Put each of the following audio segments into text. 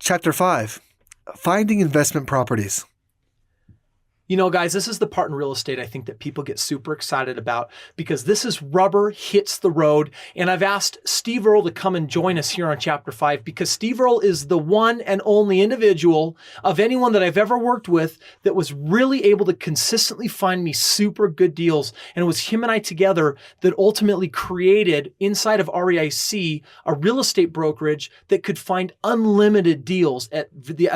Chapter 5, Finding Investment Properties. You know, guys, this is the part in real estate I think that people get super excited about because this is rubber hits the road. And I've asked Steve Earle to come and join us here on Chapter 5 because Steve Earle is the one and only individual of anyone that I've ever worked with that was really able to consistently find me super good deals. And it was him and I together that ultimately created inside of REIC a real estate brokerage that could find unlimited deals at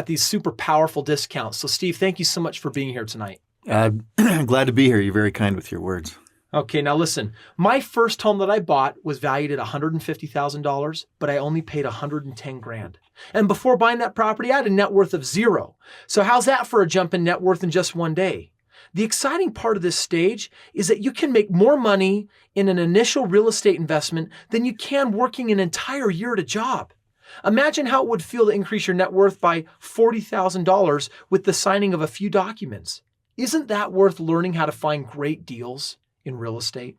these super powerful discounts. So Steve, thank you so much for being here tonight. Glad to be here. You're very kind with your words. Okay, now listen, my first home that I bought was valued at $150,000, but I only paid $110,000. And before buying that property, I had a net worth of $0. So how's that for a jump in net worth in just one day? The exciting part of this stage is that you can make more money in an initial real estate investment than you can working an entire year at a job. Imagine how it would feel to increase your net worth by $40,000 with the signing of a few documents. Isn't that worth learning how to find great deals in real estate?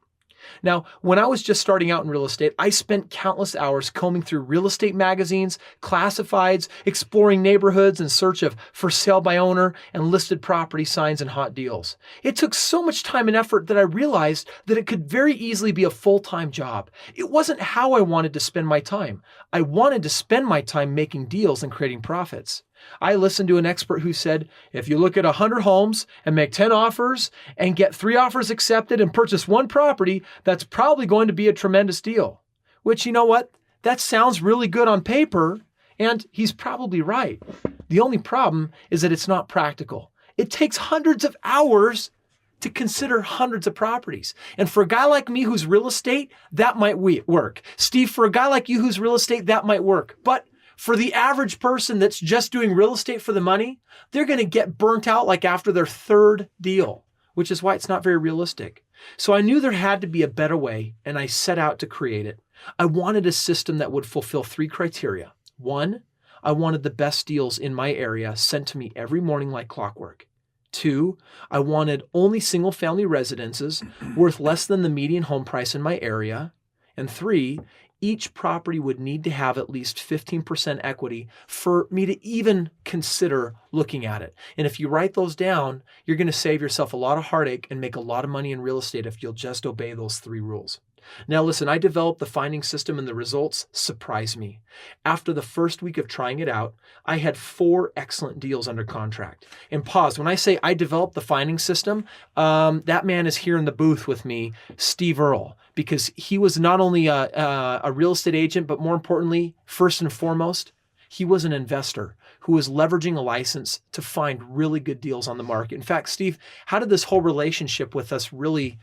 Now, when I was just starting out in real estate, I spent countless hours combing through real estate magazines, classifieds, exploring neighborhoods in search of for sale by owner and listed property signs and hot deals. It took so much time and effort that I realized that it could very easily be a full-time job. It wasn't how I wanted to spend my time. I wanted to spend my time making deals and creating profits. I listened to an expert who said, if you look at 100 homes and make 10 offers and get 3 offers accepted and purchase 1 property, that's probably going to be a tremendous deal. Which, you know what? That sounds really good on paper, and he's probably right. The only problem is that it's not practical. It takes hundreds of hours to consider hundreds of properties. And for a guy like me who's real estate, that might work. Steve, for a guy like you who's real estate, that might work. But for the average person that's just doing real estate for the money, they're going to get burnt out like after their 3rd deal, which is why it's not very realistic. So I knew there had to be a better way, and I set out to create it. I wanted a system that would fulfill 3 criteria. 1, I wanted the best deals in my area sent to me every morning like clockwork. 2, I wanted only single-family residences worth less than the median home price in my area. And 3, each property would need to have at least 15% equity for me to even consider looking at it. And if you write those down, you're going to save yourself a lot of heartache and make a lot of money in real estate if you'll just obey those 3 rules. Now listen, I developed the finding system and the results surprised me. After the first week of trying it out, I had 4 excellent deals under contract. And pause, when I say I developed the finding system, that man is here in the booth with me, Steve Earle, because he was not only a real estate agent, but more importantly, first and foremost, he was an investor who was leveraging a license to find really good deals on the market. In fact, Steve, how did this whole relationship with us really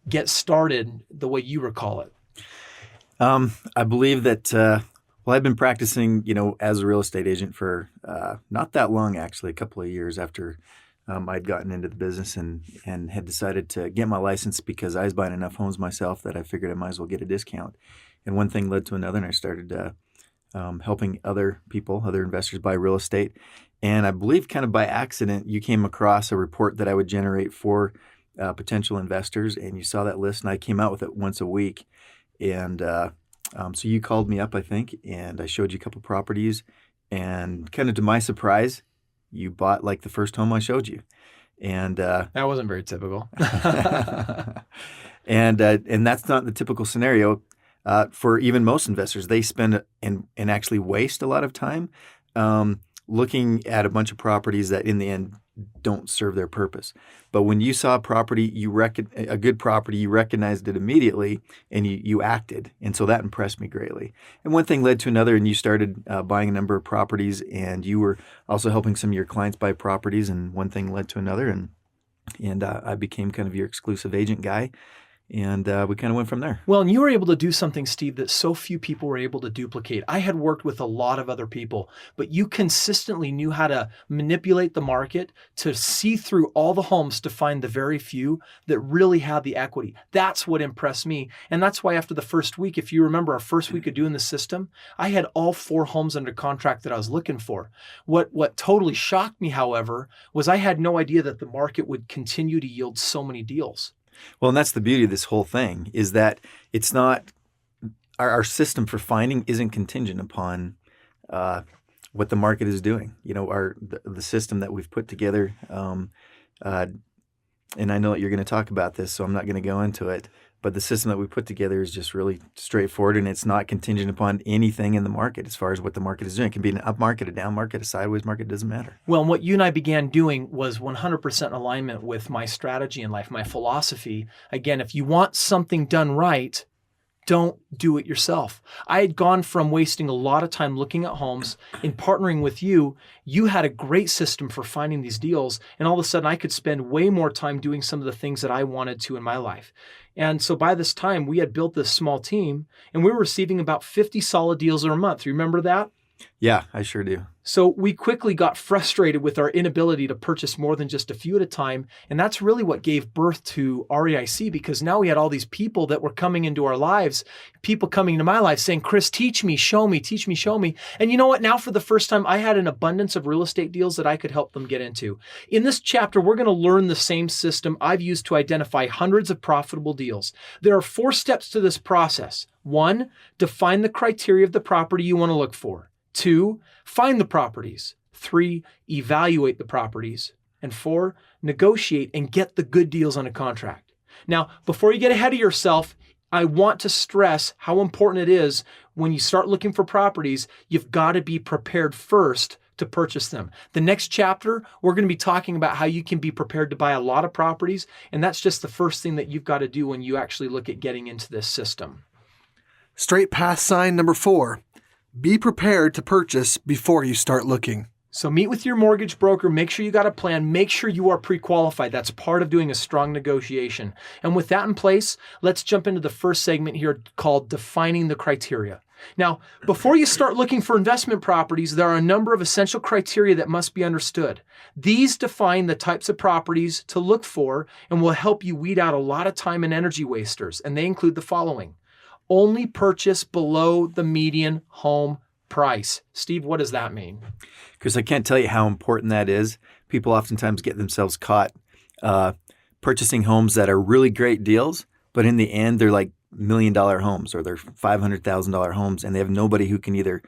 get started the way you recall it? I believe that, I've been practicing, as a real estate agent for not that long, actually, a couple of years after I'd gotten into the business and had decided to get my license because I was buying enough homes myself that I figured I might as well get a discount. And one thing led to another, and I started helping other people, other investors buy real estate. And I believe kind of by accident, you came across a report that I would generate for potential investors, and you saw that list, and I came out with it once a week. And so you called me up, I think, and I showed you a couple properties, and kind of to my surprise, you bought like the first home I showed you. And that wasn't very typical. and that's not the typical scenario for even most investors. They spend and actually waste a lot of time looking at a bunch of properties that in the end don't serve their purpose. But when you saw a property, a good property, you recognized it immediately and you acted. And so that impressed me greatly. And one thing led to another, and you started buying a number of properties, and you were also helping some of your clients buy properties, and one thing led to another. And I became kind of your exclusive agent guy. And we kind of went from there. Well, and you were able to do something, Steve, that so few people were able to duplicate. I had worked with a lot of other people, but you consistently knew how to manipulate the market to see through all the homes to find the very few that really had the equity. That's what impressed me. And that's why after the first week, if you remember our first week of doing the system, I had all 4 homes under contract that I was looking for. What totally shocked me, however, was I had no idea that the market would continue to yield so many deals. Well, and that's the beauty of this whole thing, is that it's not, our system for finding isn't contingent upon what the market is doing. The system that we've put together. And I know that you're going to talk about this, so I'm not going to go into it. But the system that we put together is just really straightforward, and it's not contingent upon anything in the market as far as what the market is doing. It can be an up market, a down market, a sideways market, doesn't matter. Well, and what you and I began doing was 100% in alignment with my strategy in life, my philosophy. Again, if you want something done right, don't do it yourself. I had gone from wasting a lot of time looking at homes and partnering with you. You had a great system for finding these deals. And all of a sudden I could spend way more time doing some of the things that I wanted to in my life. And so by this time we had built this small team and we were receiving about 50 solid deals a month. Remember that? Yeah, I sure do. So we quickly got frustrated with our inability to purchase more than just a few at a time. And that's really what gave birth to REIC, because now we had all these people that were coming into our lives, people coming into my life saying, Kris, teach me, show me, teach me, show me. And you know what? Now for the first time, I had an abundance of real estate deals that I could help them get into. In this chapter, we're going to learn the same system I've used to identify hundreds of profitable deals. There are 4 steps to this process. 1, define the criteria of the property you want to look for. 2, find the properties. 3, evaluate the properties. And 4, negotiate and get the good deals on a contract. Now, before you get ahead of yourself, I want to stress how important it is when you start looking for properties, you've got to be prepared first to purchase them. The next chapter, we're going to be talking about how you can be prepared to buy a lot of properties. And that's just the first thing that you've got to do when you actually look at getting into this system. Straight pass sign number 4. Be prepared to purchase before you start looking. So meet with your mortgage broker, make sure you got a plan, make sure you are pre-qualified. That's part of doing a strong negotiation. And with that in place, let's jump into the first segment here called defining the criteria. Now, before you start looking for investment properties, there are a number of essential criteria that must be understood. These define the types of properties to look for and will help you weed out a lot of time and energy wasters. And they include the following. Only purchase below the median home price. Steve, what does that mean? Kris, I can't tell you how important that is. People oftentimes get themselves caught purchasing homes that are really great deals, but in the end, they're like $1 million homes or they're $500,000 homes, and they have nobody who can either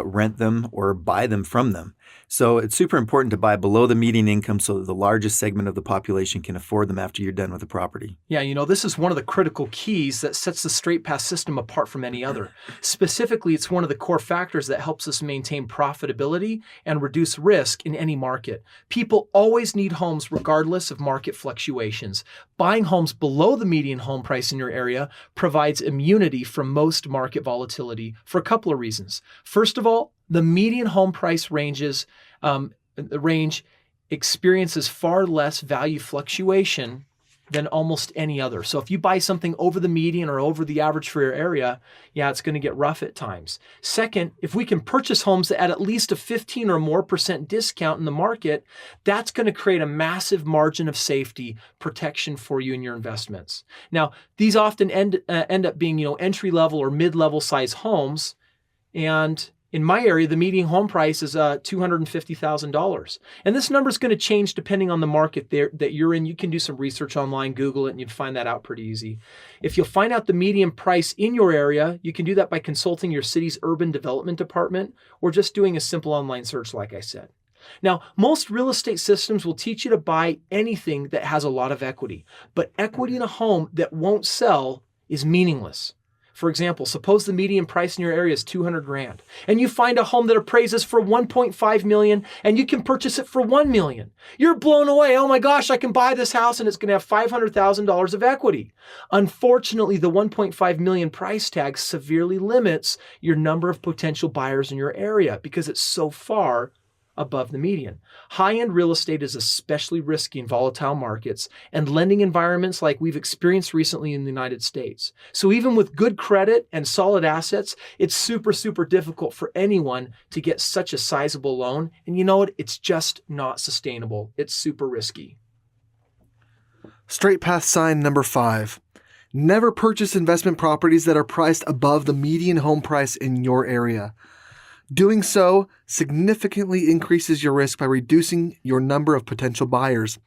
rent them or buy them from them. So it's super important to buy below the median income so that the largest segment of the population can afford them after you're done with the property. Yeah, this is one of the critical keys that sets the straight pass system apart from any other. Specifically, it's one of the core factors that helps us maintain profitability and reduce risk in any market. People always need homes regardless of market fluctuations. Buying homes below the median home price in your area provides immunity from most market volatility for a couple of reasons. First of all, the median home price range experiences far less value fluctuation than almost any other. So if you buy something over the median or over the average for your area, yeah, it's going to get rough at times. Second, if we can purchase homes at least a 15 or more % discount in the market, that's going to create a massive margin of safety protection for you and your investments. Now, these often end up being, entry level or mid-level size homes. And in my area, the median home price is $250,000. And this number is going to change depending on the market that you're in. You can do some research online, Google it, and you'd find that out pretty easy. If you'll find out the median price in your area, you can do that by consulting your city's urban development department or just doing a simple online search, like I said. Now, most real estate systems will teach you to buy anything that has a lot of equity, but equity in a home that won't sell is meaningless. For example, suppose the median price in your area is $200,000 and you find a home that appraises for $1.5 million and you can purchase it for $1 million. You're blown away. Oh my gosh, I can buy this house and it's going to have $500,000 of equity. Unfortunately, the $1.5 million price tag severely limits your number of potential buyers in your area because it's so far above the median. High-end real estate is especially risky in volatile markets and lending environments like we've experienced recently in the United States. So even with good credit and solid assets, it's super, super difficult for anyone to get such a sizable loan. And you know what? It's just not sustainable. It's super risky. Straight path sign number 5. Never purchase investment properties that are priced above the median home price in your area. Doing so significantly increases your risk by reducing your number of potential buyers.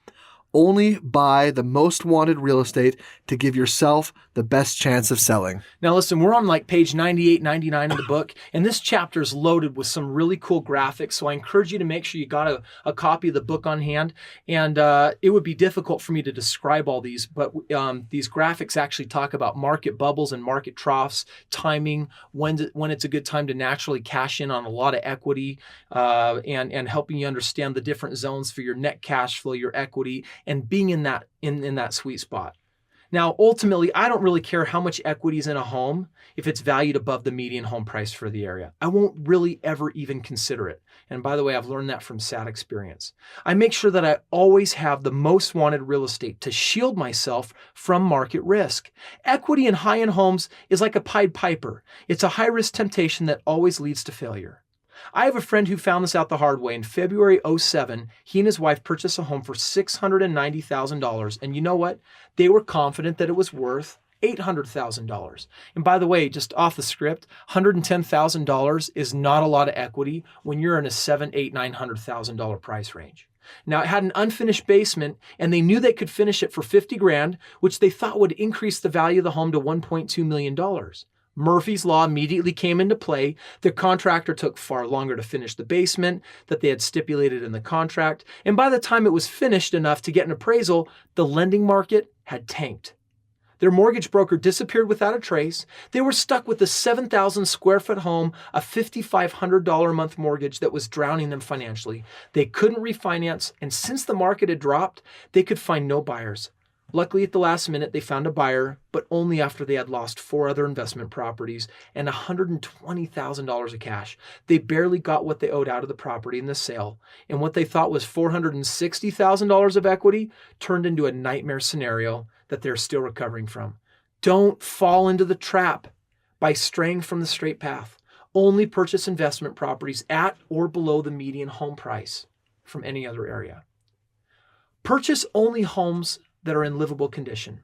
Only buy the most wanted real estate to give yourself the best chance of selling. Now listen, we're on like page 98, 99 of the book, and this chapter is loaded with some really cool graphics. So I encourage you to make sure you got a copy of the book on hand. And it would be difficult for me to describe all these, but these graphics actually talk about market bubbles and market troughs, timing, when it's a good time to naturally cash in on a lot of equity, and helping you understand the different zones for your net cash flow, your equity, and being in that sweet spot. Now, ultimately, I don't really care how much equity is in a home if it's valued above the median home price for the area. I won't really ever even consider it. And by the way, I've learned that from sad experience. I make sure that I always have the most wanted real estate to shield myself from market risk. Equity in high-end homes is like a Pied Piper. It's a high-risk temptation that always leads to failure. I have a friend who found this out the hard way. In February 2007, he and his wife purchased a home for $690,000. And you know what? They were confident that it was worth $800,000. And by the way, just off the script, $110,000 is not a lot of equity when you're in a $700,000, $800,000, $900,000 price range. Now, it had an unfinished basement, and they knew they could finish it for $50,000, which they thought would increase the value of the home to $1.2 million. Murphy's Law immediately came into play. The contractor took far longer to finish the basement that they had stipulated in the contract. And by the time it was finished enough to get an appraisal, the lending market had tanked. Their mortgage broker disappeared without a trace. They were stuck with a 7,000 square foot home, a $5,500 a month mortgage that was drowning them financially. They couldn't refinance, and since the market had dropped, they could find no buyers. Luckily, at the last minute, they found a buyer, but only after they had lost 4 other investment properties and $120,000 of cash. They barely got what they owed out of the property in the sale, and what they thought was $460,000 of equity turned into a nightmare scenario that they're still recovering from. Don't fall into the trap by straying from the straight path. Only purchase investment properties at or below the median home price from any other area. Purchase only homes that are in livable condition.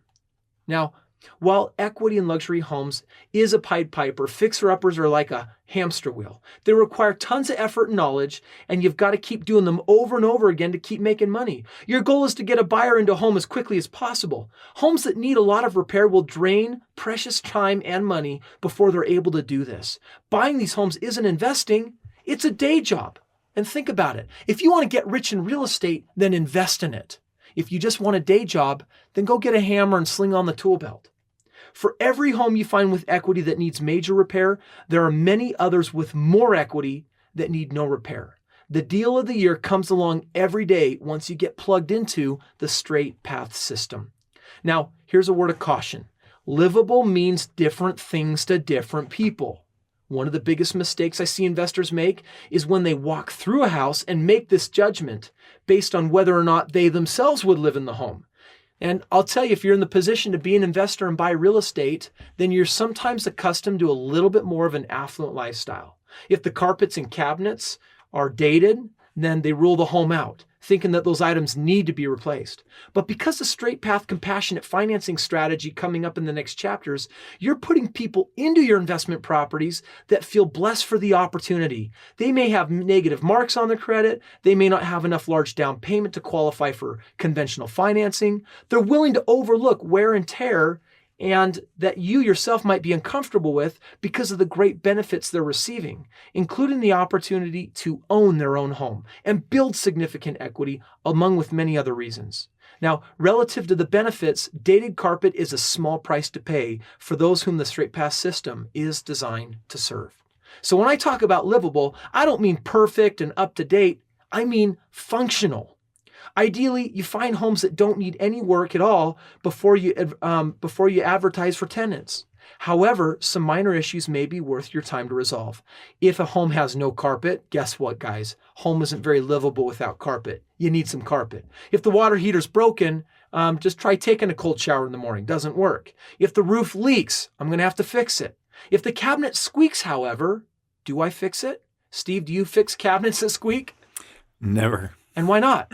Now, while equity in luxury homes is a Pied Piper, fixer-uppers are like a hamster wheel. They require tons of effort and knowledge, and you've got to keep doing them over and over again to keep making money. Your goal is to get a buyer into a home as quickly as possible. Homes that need a lot of repair will drain precious time and money before they're able to do this. Buying these homes isn't investing, it's a day job. And think about it. If you want to get rich in real estate, then invest in it. If you just want a day job, then go get a hammer and sling on the tool belt. For every home you find with equity that needs major repair, there are many others with more equity that need no repair. The deal of the year comes along every day once you get plugged into the straight path system. Now, here's a word of caution. Livable means different things to different people. One of the biggest mistakes I see investors make is when they walk through a house and make this judgment based on whether or not they themselves would live in the home. And I'll tell you, if you're in the position to be an investor and buy real estate, then you're sometimes accustomed to a little bit more of an affluent lifestyle. If the carpets and cabinets are dated, then they rule the home out, thinking that those items need to be replaced. But because of straight path compassionate financing strategy coming up in the next chapters, you're putting people into your investment properties that feel blessed for the opportunity. They may have negative marks on their credit. They may not have enough large down payment to qualify for conventional financing. They're willing to overlook wear and tear and that you yourself might be uncomfortable with because of the great benefits they're receiving, including the opportunity to own their own home and build significant equity, among with many other reasons. Now, relative to the benefits, dated carpet is a small price to pay for those whom the straight path system is designed to serve. So when I talk about livable, I don't mean perfect and up to date. I mean functional. Ideally, you find homes that don't need any work at all before you advertise for tenants. However, some minor issues may be worth your time to resolve. If a home has no carpet, guess what, guys? Home isn't very livable without carpet. You need some carpet. If the water heater's broken, just try taking a cold shower in the morning. Doesn't work. If the roof leaks, I'm going to have to fix it. If the cabinet squeaks, however, do I fix it? Steve, do you fix cabinets that squeak? Never. And why not?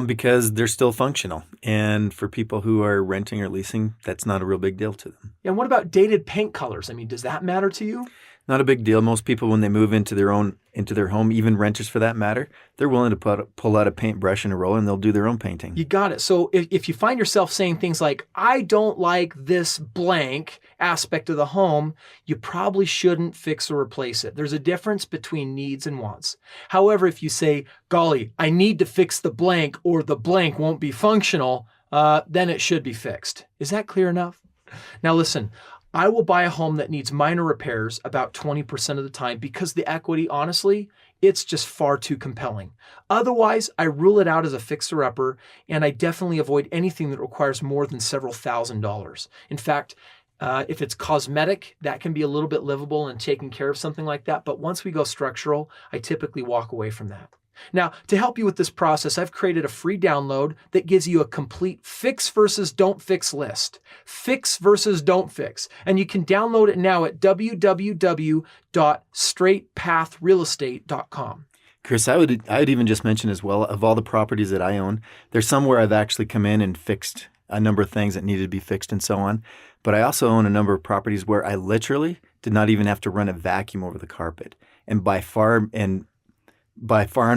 Because they're still functional. And for people who are renting or leasing, that's not a real big deal to them. And what about dated paint colors? I mean, does that matter to you? Not a big deal. Most people, when they move into their home, even renters for that matter, they're willing to pull out a paintbrush and a roller, and they'll do their own painting. You got it. So if you find yourself saying things like, I don't like this blank aspect of the home, you probably shouldn't fix or replace it. There's a difference between needs and wants. However, if you say, golly, I need to fix the blank or the blank won't be functional, then it should be fixed. Is that clear enough? Now listen, I will buy a home that needs minor repairs about 20% of the time because the equity, honestly, it's just far too compelling. Otherwise, I rule it out as a fixer-upper, and I definitely avoid anything that requires more than several $1,000s. In fact, if it's cosmetic, that can be a little bit livable and taking care of something like that. But once we go structural, I typically walk away from that. Now, to help you with this process, I've created a free download that gives you a complete fix versus don't fix list. Fix versus don't fix. And you can download it now at www.straightpathrealestate.com. Kris, I would even just mention as well, of all the properties that I own, there's some where I've actually come in and fixed a number of things that needed to be fixed and so on. But I also own a number of properties where I literally did not even have to run a vacuum over the carpet. And by far and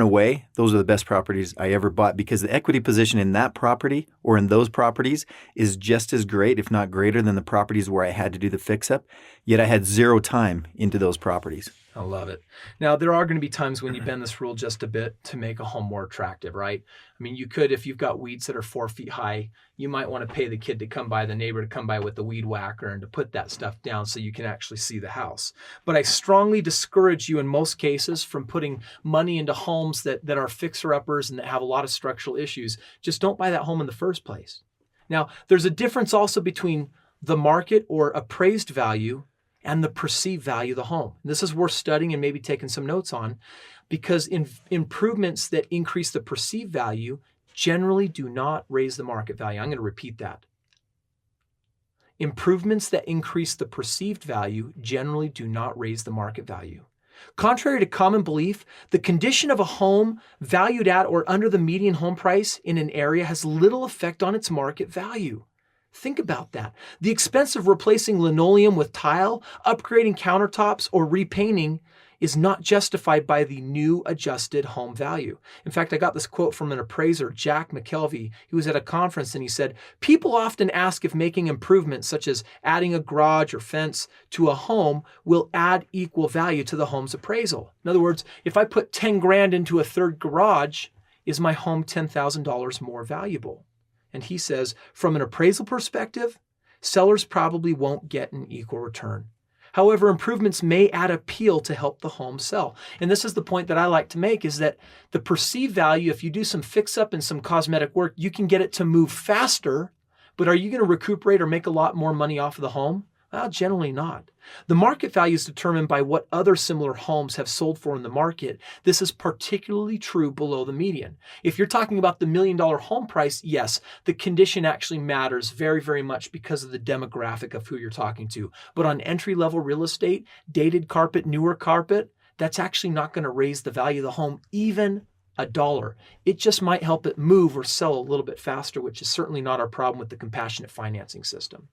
away, those are the best properties I ever bought because the equity position in that property or in those properties is just as great, if not greater, than the properties where I had to do the fix-up, yet I had zero time into those properties. I love it. Now, there are going to be times when you bend this rule just a bit to make a home more attractive, right? I mean, you could, if you've got weeds that are 4 feet high, you might want to pay the kid to come by, the neighbor to come by with the weed whacker and to put that stuff down so you can actually see the house. But I strongly discourage you in most cases from putting money into homes that are fixer-uppers and that have a lot of structural issues. Just don't buy that home in the first place. Now, there's a difference also between the market or appraised value and the perceived value of the home. This is worth studying and maybe taking some notes on because improvements that increase the perceived value generally do not raise the market value. I'm going to repeat that. Improvements that increase the perceived value generally do not raise the market value. Contrary to common belief, the condition of a home valued at or under the median home price in an area has little effect on its market value. Think about that. The expense of replacing linoleum with tile, upgrading countertops, or repainting is not justified by the new adjusted home value. In fact, I got this quote from an appraiser, Jack McKelvey. He was at a conference and he said, people often ask if making improvements such as adding a garage or fence to a home will add equal value to the home's appraisal. In other words, if I put 10 grand into a third garage, is my home $10,000 more valuable? And he says, from an appraisal perspective, sellers probably won't get an equal return. However, improvements may add appeal to help the home sell. And this is the point that I like to make is that the perceived value, if you do some fix-up and some cosmetic work, you can get it to move faster, but are you going to recuperate or make a lot more money off of the home? Well, generally not. The market value is determined by what other similar homes have sold for in the market. This is particularly true below the median. If you're talking about the $1 million home price, yes, the condition actually matters very, very much because of the demographic of who you're talking to. But on entry-level real estate, dated carpet, newer carpet, that's actually not going to raise the value of the home even $1. It just might help it move or sell a little bit faster, which is certainly not our problem with the compassionate financing system.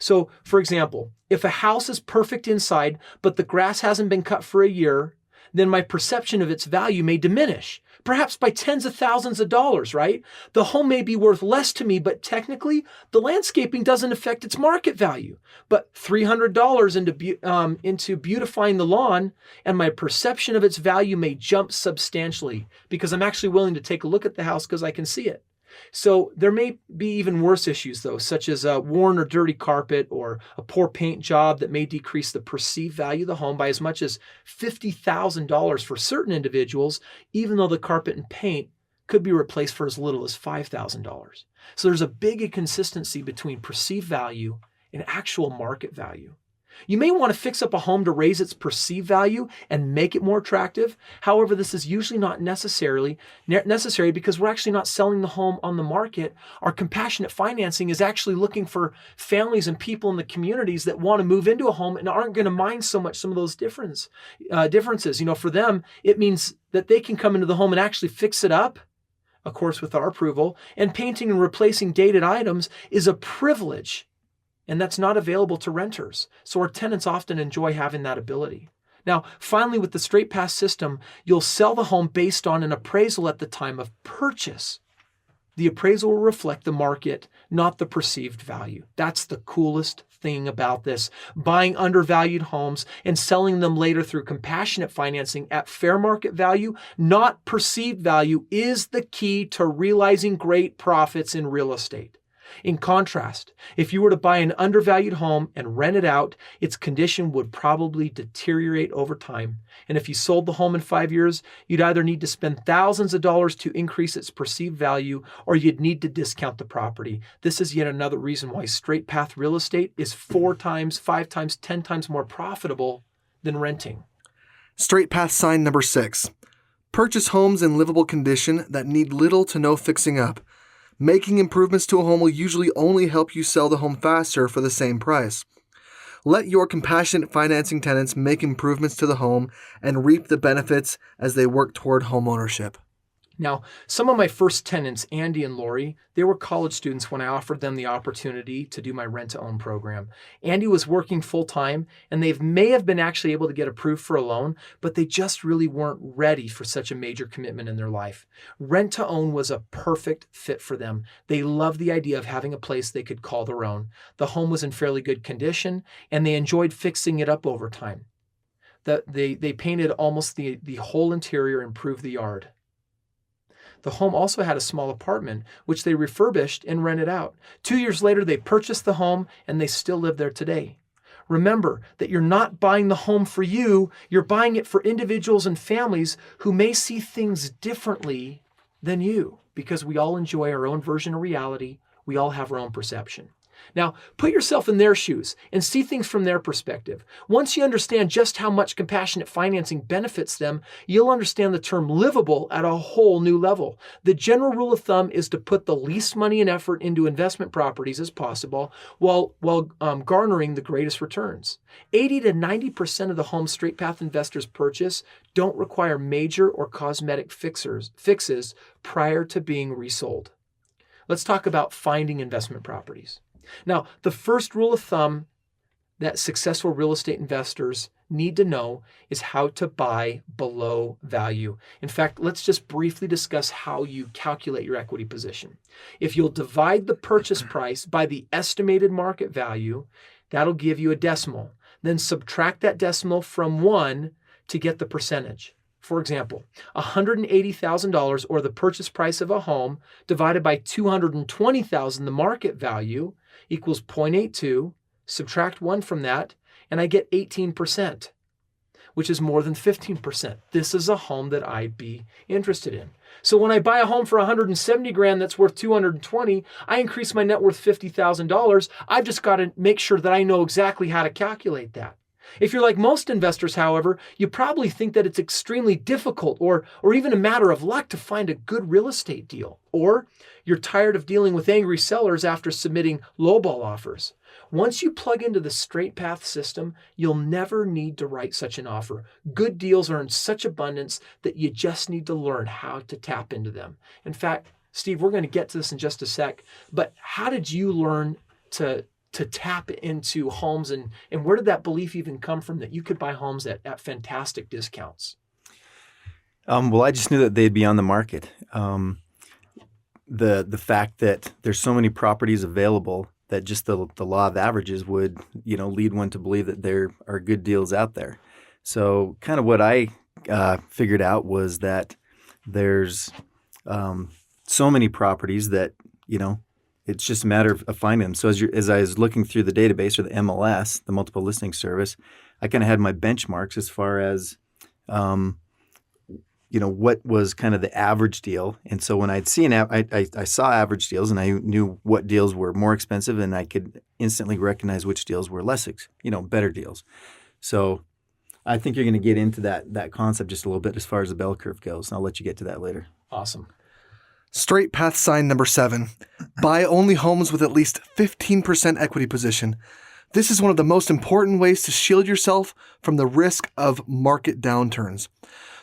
So, for example, if a house is perfect inside, but the grass hasn't been cut for a year, then my perception of its value may diminish, perhaps by tens of thousands of dollars, right? The home may be worth less to me, but technically, the landscaping doesn't affect its market value. But $300 into beautifying the lawn, and my perception of its value may jump substantially because I'm actually willing to take a look at the house because I can see it. So there may be even worse issues, though, such as a worn or dirty carpet or a poor paint job that may decrease the perceived value of the home by as much as $50,000 for certain individuals, even though the carpet and paint could be replaced for as little as $5,000. So there's a big inconsistency between perceived value and actual market value. You may want to fix up a home to raise its perceived value and make it more attractive. However, this is usually not necessary because we're actually not selling the home on the market. Our compassionate financing is actually looking for families and people in the communities that want to move into a home and aren't going to mind so much some of those differences. For them, it means that they can come into the home and actually fix it up, of course, with our approval. And painting and replacing dated items is a privilege. And that's not available to renters. So our tenants often enjoy having that ability. Now, finally, with the straight path system, you'll sell the home based on an appraisal at the time of purchase. The appraisal will reflect the market, not the perceived value. That's the coolest thing about this. Buying undervalued homes and selling them later through compassionate financing at fair market value, not perceived value, is the key to realizing great profits in real estate. In contrast, if you were to buy an undervalued home and rent it out, its condition would probably deteriorate over time. And if you sold the home in 5 years, you'd either need to spend thousands of dollars to increase its perceived value, or you'd need to discount the property. This is yet another reason why straight path real estate is 4 times, 5 times, 10 times more profitable than renting. Straight path sign number 6. Purchase homes in livable condition that need little to no fixing up. Making improvements to a home will usually only help you sell the home faster for the same price. Let your compassionate financing tenants make improvements to the home and reap the benefits as they work toward homeownership. Now, some of my first tenants, Andy and Lori, they were college students when I offered them the opportunity to do my rent-to-own program. Andy was working full-time, and they may have been actually able to get approved for a loan, but they just really weren't ready for such a major commitment in their life. Rent-to-own was a perfect fit for them. They loved the idea of having a place they could call their own. The home was in fairly good condition, and they enjoyed fixing it up over time. They painted almost the whole interior, improved the yard. The home also had a small apartment, which they refurbished and rented out. 2 years later, they purchased the home, and they still live there today. Remember that you're not buying the home for you, you're buying it for individuals and families who may see things differently than you, because we all enjoy our own version of reality. We all have our own perception. Now, put yourself in their shoes and see things from their perspective. Once you understand just how much compassionate financing benefits them, you'll understand the term livable at a whole new level. The general rule of thumb is to put the least money and effort into investment properties as possible while garnering the greatest returns. 80 to 90% of the homes straight path investors purchase don't require major or cosmetic fixes prior to being resold. Let's talk about finding investment properties. Now, the first rule of thumb that successful real estate investors need to know is how to buy below value. In fact, let's just briefly discuss how you calculate your equity position. If you'll divide the purchase price by the estimated market value, that'll give you a decimal. Then subtract that decimal from 1 to get the percentage. For example, $180,000, or the purchase price of a home, divided by $220,000, the market value, equals 0.82. Subtract 1 from that, and I get 18%, which is more than 15%. This is a home that I'd be interested in. So when I buy a home for $170,000 that's worth $220,000, I increase my net worth $50,000. I've just got to make sure that I know exactly how to calculate that. If you're like most investors, however, you probably think that it's extremely difficult or even a matter of luck to find a good real estate deal. Or you're tired of dealing with angry sellers after submitting lowball offers. Once you plug into the straight path system, you'll never need to write such an offer. Good deals are in such abundance that you just need to learn how to tap into them. In fact, Steve, we're going to get to this in just a sec, but how did you learn to tap into homes, and where did that belief even come from that you could buy homes at fantastic discounts? Well, I just knew that they'd be on the market. The fact that there's so many properties available that just the law of averages would, lead one to believe that there are good deals out there. So kind of what I figured out was that there's so many properties that, it's just a matter of finding them. So as I was looking through the database, or the MLS, the multiple listing service, I kind of had my benchmarks as far as, what was kind of the average deal. And so when I'd seen, I saw average deals, and I knew what deals were more expensive, and I could instantly recognize which deals were less, better deals. So I think you're going to get into that concept just a little bit as far as the bell curve goes. And I'll let you get to that later. Awesome. Straight path sign number 7. Buy only homes with at least 15% equity position. This is one of the most important ways to shield yourself from the risk of market downturns.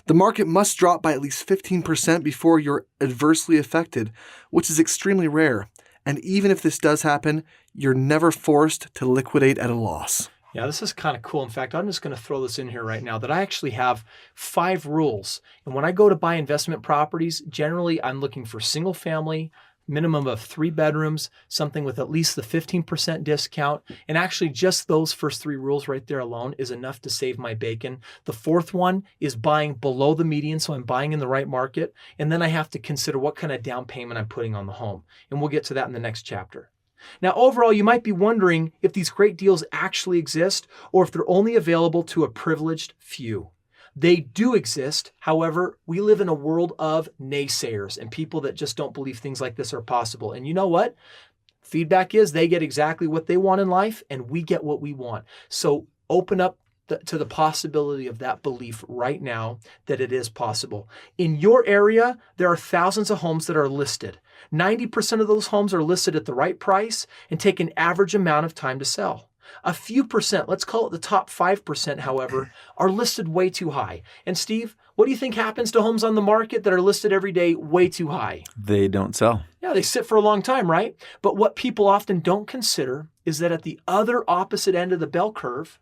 The market must drop by at least 15% before you're adversely affected, which is extremely rare. And even if this does happen, you're never forced to liquidate at a loss. Yeah, this is kind of cool. In fact, I'm just going to throw this in here right now that I actually have 5 rules. And when I go to buy investment properties, generally I'm looking for single family, minimum of 3 bedrooms, something with at least the 15% discount. And actually just those first 3 rules right there alone is enough to save my bacon. The 4th one is buying below the median, so I'm buying in the right market. And then I have to consider what kind of down payment I'm putting on the home. And we'll get to that in the next chapter. Now, overall, you might be wondering if these great deals actually exist or if they're only available to a privileged few. They do exist. However, we live in a world of naysayers and people that just don't believe things like this are possible. And you know what? Feedback is they get exactly what they want in life and we get what we want. So open up to the possibility of that belief right now that it is possible. In your area, there are thousands of homes that are listed. 90% of those homes are listed at the right price and take an average amount of time to sell. A few percent, let's call it the top 5%, however, are listed way too high. And Steve, what do you think happens to homes on the market that are listed every day way too high? They don't sell. Yeah, they sit for a long time, right? But what people often don't consider is that at the other opposite end of the bell curve,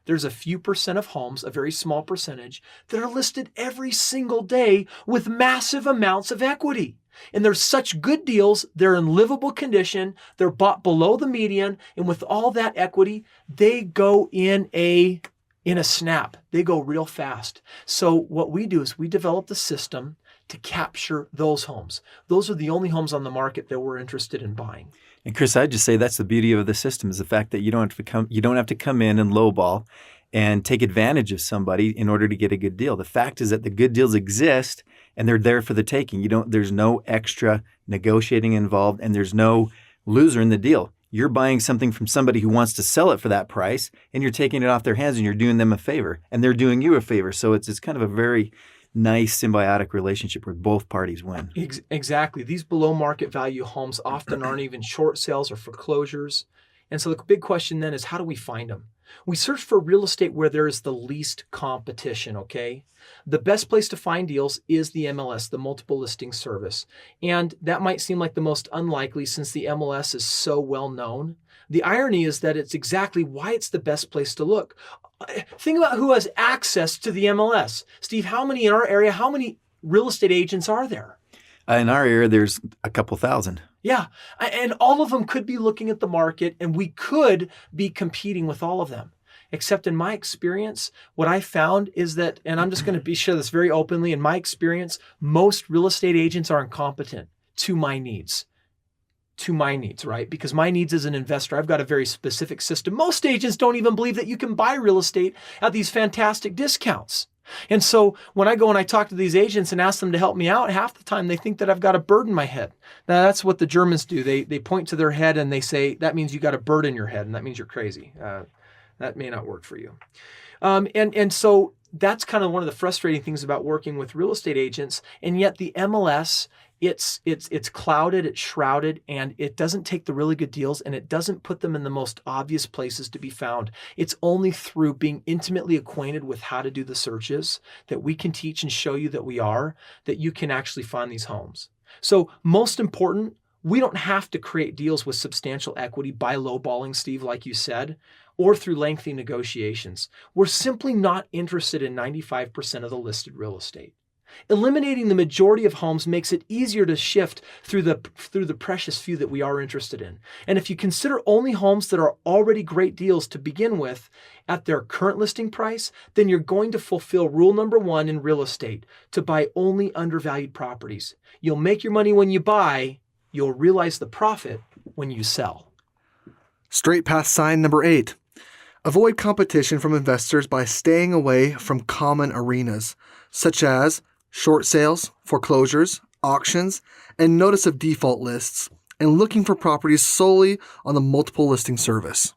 there's a few percent of homes, a very small percentage, that are listed every single day with massive amounts of equity. And there's such good deals, they're in livable condition, they're bought below the median, and with all that equity, they go in a snap. They go real fast. So what we do is we develop the system to capture those homes. Those are the only homes on the market that we're interested in buying. And Kris, I'd just say that's the beauty of the system is the fact that you don't have to come in and lowball and take advantage of somebody in order to get a good deal. The fact is that the good deals exist and they're there for the taking. There's no extra negotiating involved and there's no loser in the deal. You're buying something from somebody who wants to sell it for that price and you're taking it off their hands and you're doing them a favor and they're doing you a favor. So it's kind of a very nice symbiotic relationship where both parties win. Exactly. These below market value homes often aren't even short sales or foreclosures. And so the big question then is, how do we find them? We search for real estate where there is the least competition, okay? The best place to find deals is the MLS, the multiple listing service. And that might seem like the most unlikely since the MLS is so well known. The irony is that it's exactly why it's the best place to look. Think about who has access to the MLS. Steve, how many in our area, how many real estate agents are there? In our area, there's a couple thousand. Yeah, and all of them could be looking at the market and we could be competing with all of them. Except in my experience, what I found is that, and I'm just going to share this very openly, in my experience, most real estate agents are incompetent to my needs. Right? Because my needs as an investor, I've got a very specific system. Most agents don't even believe that you can buy real estate at these fantastic discounts. And so when I go and I talk to these agents and ask them to help me out, half the time they think that I've got a bird in my head. Now that's what the Germans do. They point to their head and they say, that means you got a bird in your head and that means you're crazy. That may not work for you. And so that's kind of one of the frustrating things about working with real estate agents. And yet the MLS, it's clouded, it's shrouded, and it doesn't take the really good deals and it doesn't put them in the most obvious places to be found. It's only through being intimately acquainted with how to do the searches that we can teach and show you that you can actually find these homes. So most important, we don't have to create deals with substantial equity by lowballing, Steve, like you said, or through lengthy negotiations. We're simply not interested in 95% of the listed real estate. Eliminating the majority of homes makes it easier to shift through the precious few that we are interested in. And if you consider only homes that are already great deals to begin with at their current listing price, then you're going to fulfill rule number 1 in real estate, to buy only undervalued properties. You'll make your money when you buy, you'll realize the profit when you sell. Straight past sign number 8. Avoid competition from investors by staying away from common arenas, such as short sales, foreclosures, auctions, and notice of default lists, and looking for properties solely on the multiple listing service.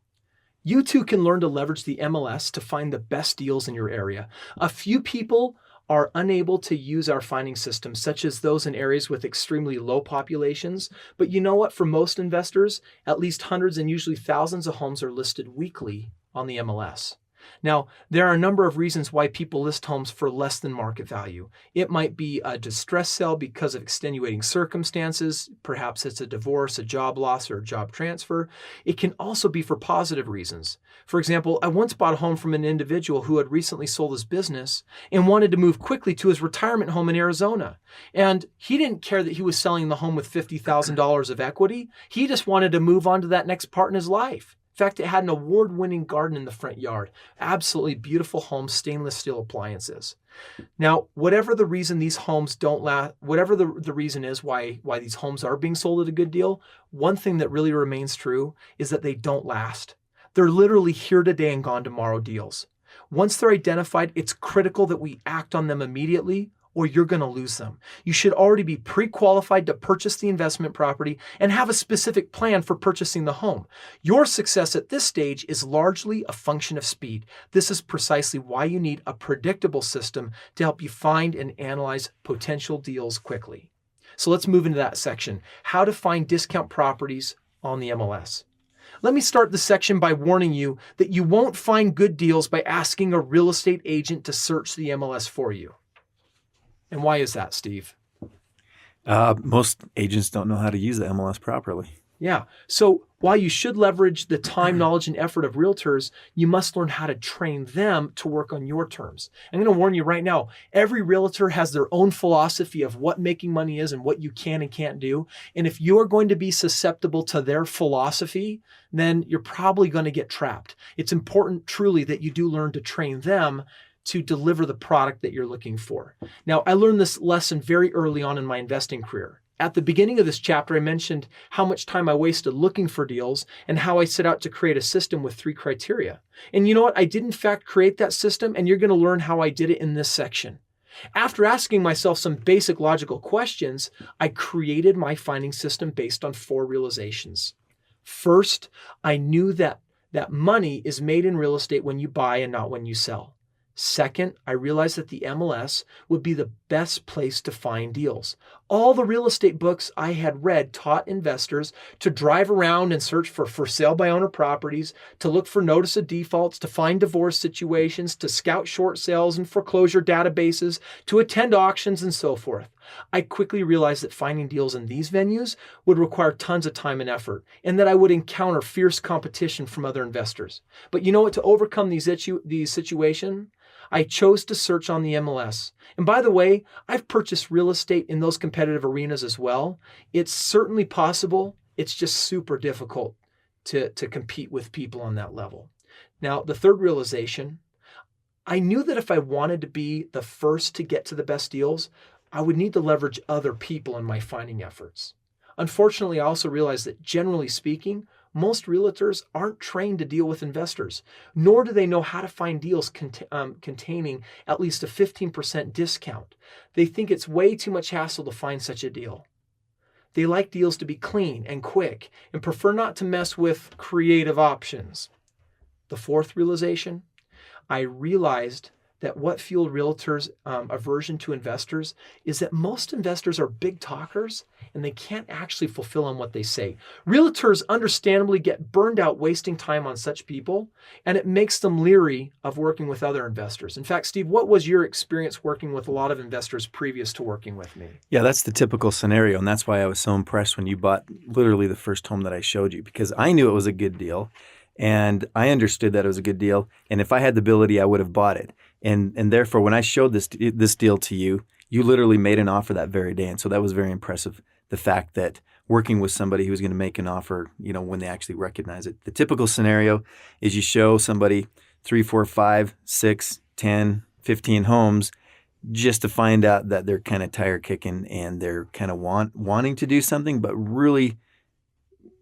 You too can learn to leverage the MLS to find the best deals in your area. A few people are unable to use our finding system, such as those in areas with extremely low populations. But you know what? For most investors, at least hundreds and usually thousands of homes are listed weekly on the MLS. Now, there are a number of reasons why people list homes for less than market value. It might be a distress sale because of extenuating circumstances. Perhaps it's a divorce, a job loss, or a job transfer. It can also be for positive reasons. For example, I once bought a home from an individual who had recently sold his business and wanted to move quickly to his retirement home in Arizona. And he didn't care that he was selling the home with $50,000 of equity. He just wanted to move on to that next part in his life. In fact, it had an award-winning garden in the front yard. Absolutely beautiful home, stainless steel appliances. Now, whatever the reason these homes don't last, whatever the reason is why these homes are being sold at a good deal, one thing that really remains true is that they don't last. They're literally here today and gone tomorrow deals. Once they're identified, it's critical that we act on them immediately, or you're going to lose them. You should already be pre-qualified to purchase the investment property and have a specific plan for purchasing the home. Your success at this stage is largely a function of speed. This is precisely why you need a predictable system to help you find and analyze potential deals quickly. So let's move into that section, how to find discount properties on the MLS. Let me start this section by warning you that you won't find good deals by asking a real estate agent to search the MLS for you. And why is that, Steve? Most agents don't know how to use the MLS properly. Yeah. So while you should leverage the time, knowledge, and effort of realtors, you must learn how to train them to work on your terms. I'm going to warn you right now, every realtor has their own philosophy of what making money is and what you can and can't do. And if you're going to be susceptible to their philosophy, then you're probably going to get trapped. It's important truly that you do learn to train them to deliver the product that you're looking for. Now, I learned this lesson very early on in my investing career. At the beginning of this chapter, I mentioned how much time I wasted looking for deals and how I set out to create a system with 3 criteria. And you know what? I did in fact create that system, and you're going to learn how I did it in this section. After asking myself some basic logical questions, I created my finding system based on 4 realizations. First, I knew that money is made in real estate when you buy and not when you sell. Second, I realized that the MLS would be the best place to find deals. All the real estate books I had read taught investors to drive around and search for sale by owner properties, to look for notice of defaults, to find divorce situations, to scout short sales and foreclosure databases, to attend auctions, and so forth. I quickly realized that finding deals in these venues would require tons of time and effort, and that I would encounter fierce competition from other investors. But you know what? To overcome these situations, I chose to search on the MLS. And by the way, I've purchased real estate in those competitive arenas as well. It's certainly possible. It's just super difficult to compete with people on that level. Now, the third realization, I knew that if I wanted to be the first to get to the best deals, I would need to leverage other people in my finding efforts. Unfortunately, I also realized that generally speaking, most realtors aren't trained to deal with investors, nor do they know how to find deals containing at least a 15% discount. They think it's way too much hassle to find such a deal. They like deals to be clean and quick and prefer not to mess with creative options. The fourth realization, I realized that what fueled realtors' aversion to investors is that most investors are big talkers and they can't actually fulfill on what they say. Realtors understandably get burned out wasting time on such people, and it makes them leery of working with other investors. In fact, Steve, what was your experience working with a lot of investors previous to working with me? Yeah, that's the typical scenario, and that's why I was so impressed when you bought literally the first home that I showed you, because I knew it was a good deal, and I understood that it was a good deal, and if I had the ability, I would have bought it. And therefore, when I showed this deal to you, you literally made an offer that very day. And so that was very impressive, the fact that working with somebody who's going to make an offer, when they actually recognize it. The typical scenario is you show somebody 3, 4, 5, 6, 10, 15 homes just to find out that they're kind of tire kicking and they're kind of wanting to do something, but really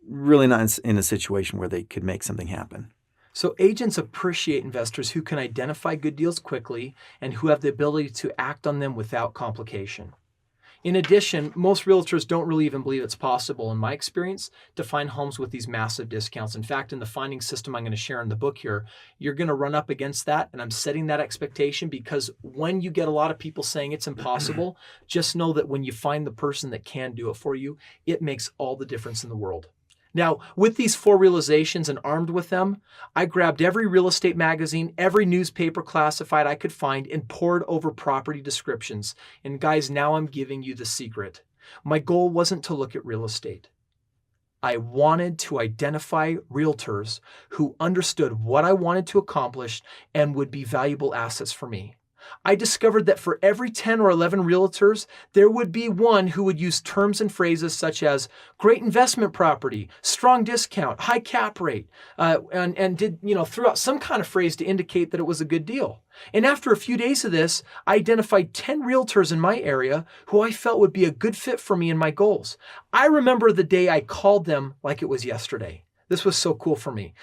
not in a situation where they could make something happen. So agents appreciate investors who can identify good deals quickly and who have the ability to act on them without complication. In addition, most realtors don't really even believe it's possible, in my experience, to find homes with these massive discounts. In fact, in the finding system I'm going to share in the book here, you're going to run up against that, and I'm setting that expectation because when you get a lot of people saying it's impossible, just know that when you find the person that can do it for you, it makes all the difference in the world. Now, with these 4 realizations and armed with them, I grabbed every real estate magazine, every newspaper classified I could find, and poured over property descriptions. And guys, now I'm giving you the secret. My goal wasn't to look at real estate. I wanted to identify realtors who understood what I wanted to accomplish and would be valuable assets for me. I discovered that for every 10 or 11 realtors, there would be one who would use terms and phrases such as great investment property, strong discount, high cap rate, and did, threw out some kind of phrase to indicate that it was a good deal. And after a few days of this, I identified 10 realtors in my area who I felt would be a good fit for me and my goals. I remember the day I called them like it was yesterday. This was so cool for me.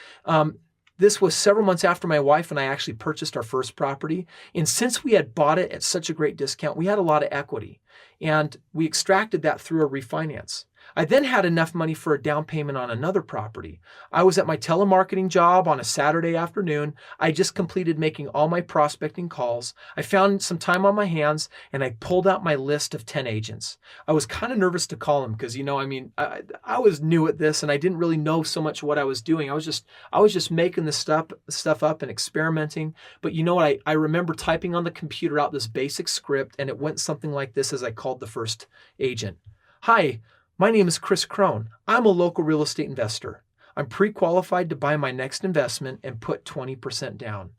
This was several months after my wife and I actually purchased our first property. And since we had bought it at such a great discount, we had a lot of equity. And we extracted that through a refinance. I then had enough money for a down payment on another property. I was at my telemarketing job on a Saturday afternoon. I just completed making all my prospecting calls. I found some time on my hands and I pulled out my list of 10 agents. I was kind of nervous to call them because, I was new at this and I didn't really know so much what I was doing. I was just making this stuff up and experimenting. But you know what? I remember typing on the computer out this basic script and it went something like this as I called the first agent. Hi. My name is Kris Krohn. I'm a local real estate investor. I'm pre-qualified to buy my next investment and put 20% down.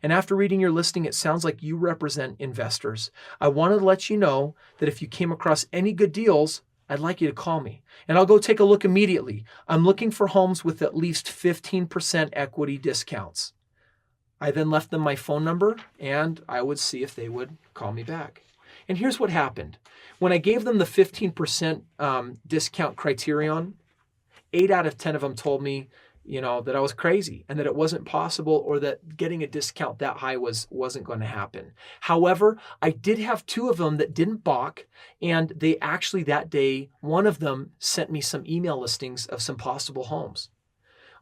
And after reading your listing, it sounds like you represent investors. I wanted to let you know that if you came across any good deals, I'd like you to call me. And I'll go take a look immediately. I'm looking for homes with at least 15% equity discounts. I then left them my phone number and I would see if they would call me back. And here's what happened. When I gave them the 15% discount criterion, 8 out of 10 of them told me, that I was crazy and that it wasn't possible or that getting a discount that high wasn't going to happen. However, I did have 2 of them that didn't balk, and they actually that day, one of them sent me some email listings of some possible homes.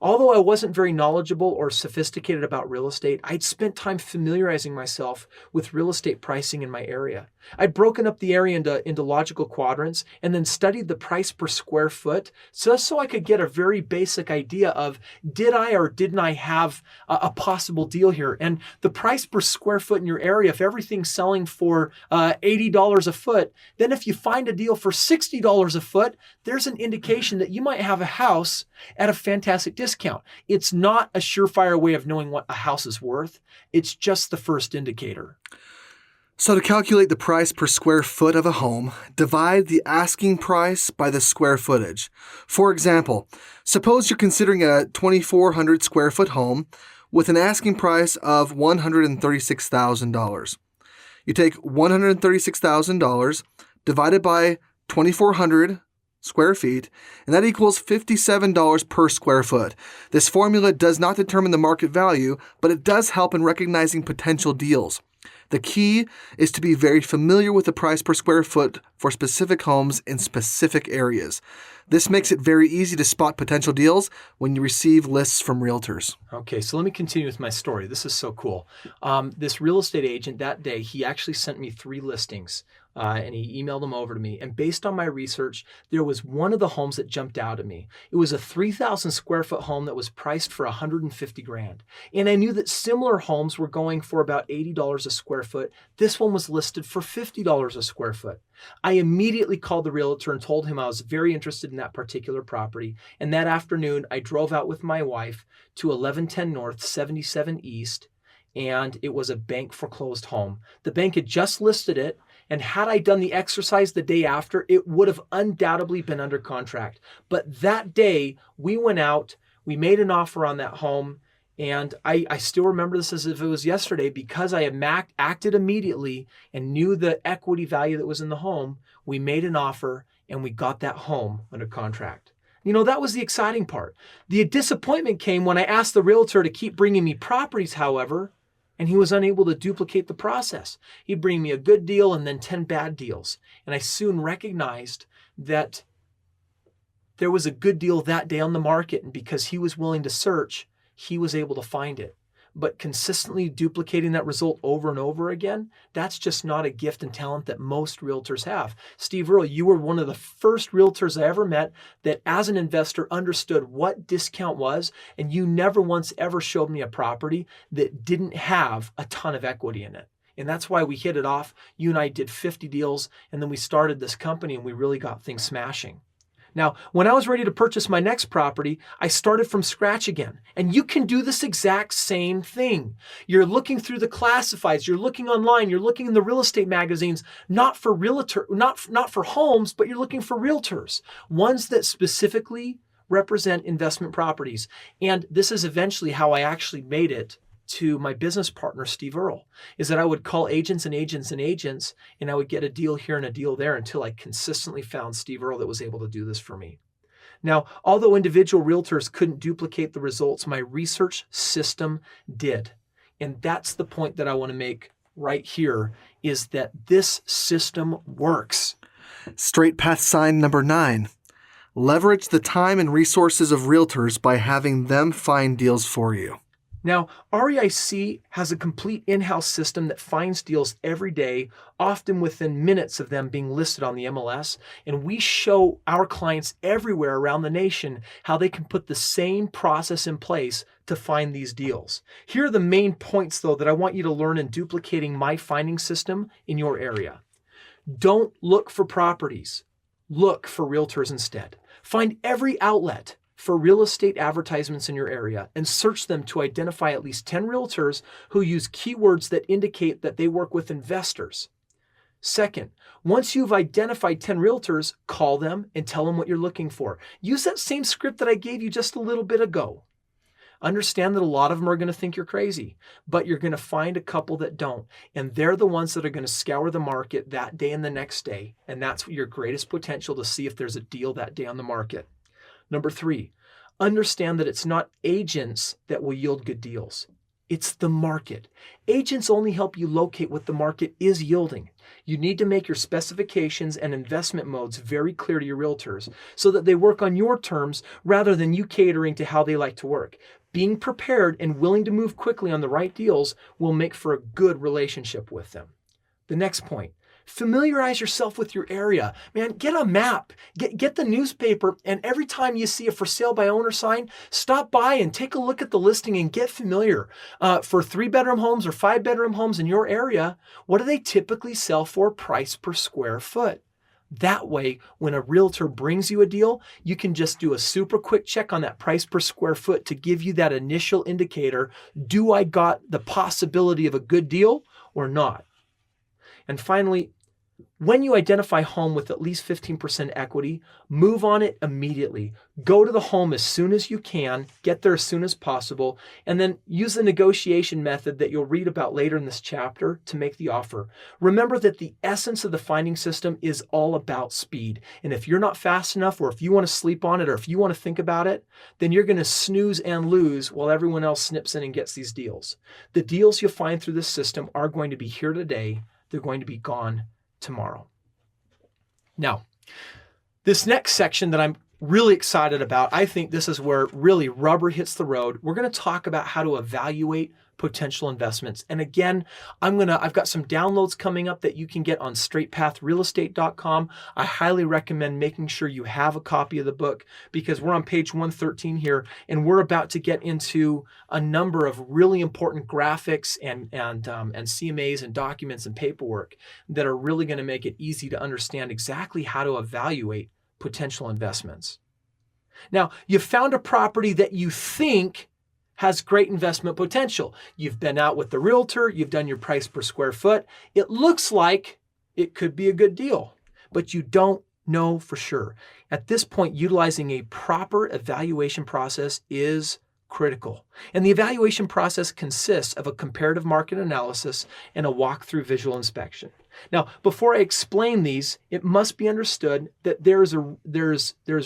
Although I wasn't very knowledgeable or sophisticated about real estate, I'd spent time familiarizing myself with real estate pricing in my area. I'd broken up the area into logical quadrants and then studied the price per square foot just so I could get a very basic idea of did I or didn't I have a possible deal here. And the price per square foot in your area, if everything's selling for $80 a foot, then if you find a deal for $60 a foot, there's an indication that you might have a house at a fantastic discount. It's not a surefire way of knowing what a house is worth. It's just the first indicator. So to calculate the price per square foot of a home, divide the asking price by the square footage. For example, suppose you're considering a 2,400 square foot home with an asking price of $136,000. You take $136,000 divided by 2,400 square feet, and that equals $57 per square foot. This formula does not determine the market value, but it does help in recognizing potential deals. The key is to be very familiar with the price per square foot for specific homes in specific areas. This makes it very easy to spot potential deals when you receive lists from realtors. Okay, so let me continue with my story. This is so cool. This real estate agent that day, he actually sent me 3 listings. And he emailed them over to me. And based on my research, there was one of the homes that jumped out at me. It was a 3,000 square foot home that was priced for $150,000. And I knew that similar homes were going for about $80 a square foot. This one was listed for $50 a square foot. I immediately called the realtor and told him I was very interested in that particular property. And that afternoon, I drove out with my wife to 1110 North, 77 East, and it was a bank foreclosed home. The bank had just listed it. And had I done the exercise the day after, it would have undoubtedly been under contract. But that day, we went out, we made an offer on that home, and I still remember this as if it was yesterday because I had acted immediately and knew the equity value that was in the home. We made an offer and we got that home under contract. That was the exciting part. The disappointment came when I asked the realtor to keep bringing me properties, however, and he was unable to duplicate the process. He'd bring me a good deal and then 10 bad deals. And I soon recognized that there was a good deal that day on the market. And because he was willing to search, he was able to find it. but consistently duplicating that result over and over again, that's just not a gift and talent that most realtors have. Steve Earle, you were one of the first realtors I ever met that as an investor understood what discount was, and you never once ever showed me a property that didn't have a ton of equity in it. And that's why we hit it off. You and I did 50 deals, and then we started this company and we really got things smashing. Now, when I was ready to purchase my next property, I started from scratch again. And you can do this exact same thing. You're looking through the classifieds, you're looking online, you're looking in the real estate magazines, not for homes, but you're looking for realtors, ones that specifically represent investment properties. And this is eventually how I actually made it to my business partner, Steve Earle, is that I would call agents and agents and agents, and I would get a deal here and a deal there until I consistently found Steve Earle that was able to do this for me. Now, although individual realtors couldn't duplicate the results, my research system did. And that's the point that I want to make right here, is that this system works. Straight path sign number 9. Leverage the time and resources of realtors by having them find deals for you. Now, REIC has a complete in-house system that finds deals every day, often within minutes of them being listed on the MLS, and we show our clients everywhere around the nation how they can put the same process in place to find these deals. Here are the main points, though, that I want you to learn in duplicating my finding system in your area. Don't look for properties. Look for realtors instead. Find every outlet for real estate advertisements in your area and search them to identify at least 10 realtors who use keywords that indicate that they work with investors. Second, once you've identified 10 realtors, call them and tell them what you're looking for. Use that same script that I gave you just a little bit ago. Understand that a lot of them are going to think you're crazy, but you're going to find a couple that don't. And they're the ones that are going to scour the market that day and the next day. And that's your greatest potential to see if there's a deal that day on the market. Number 3, understand that it's not agents that will yield good deals. It's the market. Agents only help you locate what the market is yielding. You need to make your specifications and investment modes very clear to your realtors so that they work on your terms rather than you catering to how they like to work. Being prepared and willing to move quickly on the right deals will make for a good relationship with them. The next point. Familiarize yourself with your area. Man, get a map, get the newspaper, and every time you see a for sale by owner sign, stop by and take a look at the listing and get familiar. For 3-bedroom homes or 5-bedroom homes in your area, what do they typically sell for price per square foot? That way, when a realtor brings you a deal, you can just do a super quick check on that price per square foot to give you that initial indicator. Do I got the possibility of a good deal or not? And finally, when you identify a home with at least 15% equity, move on it immediately. Go to the home as soon as you can, get there as soon as possible, and then use the negotiation method that you'll read about later in this chapter to make the offer. Remember that the essence of the finding system is all about speed. And if you're not fast enough, or if you want to sleep on it, or if you want to think about it, then you're going to snooze and lose while everyone else snips in and gets these deals. The deals you'll find through this system are going to be here today. They're going to be gone tomorrow. Now, this next section that I'm really excited about, I think this is where really rubber hits the road. We're going to talk about how to evaluate potential investments. And again, I've got some downloads coming up that you can get on straightpathrealestate.com. I highly recommend making sure you have a copy of the book because we're on page 113 here and we're about to get into a number of really important graphics and CMAs and documents and paperwork that are really going to make it easy to understand exactly how to evaluate potential investments. Now, you've found a property that you think has great investment potential. You've been out with the realtor, you've done your price per square foot. It looks like it could be a good deal, but you don't know for sure. At this point, utilizing a proper evaluation process is critical. And the evaluation process consists of a comparative market analysis and a walkthrough visual inspection. Now, before I explain these, it must be understood that there's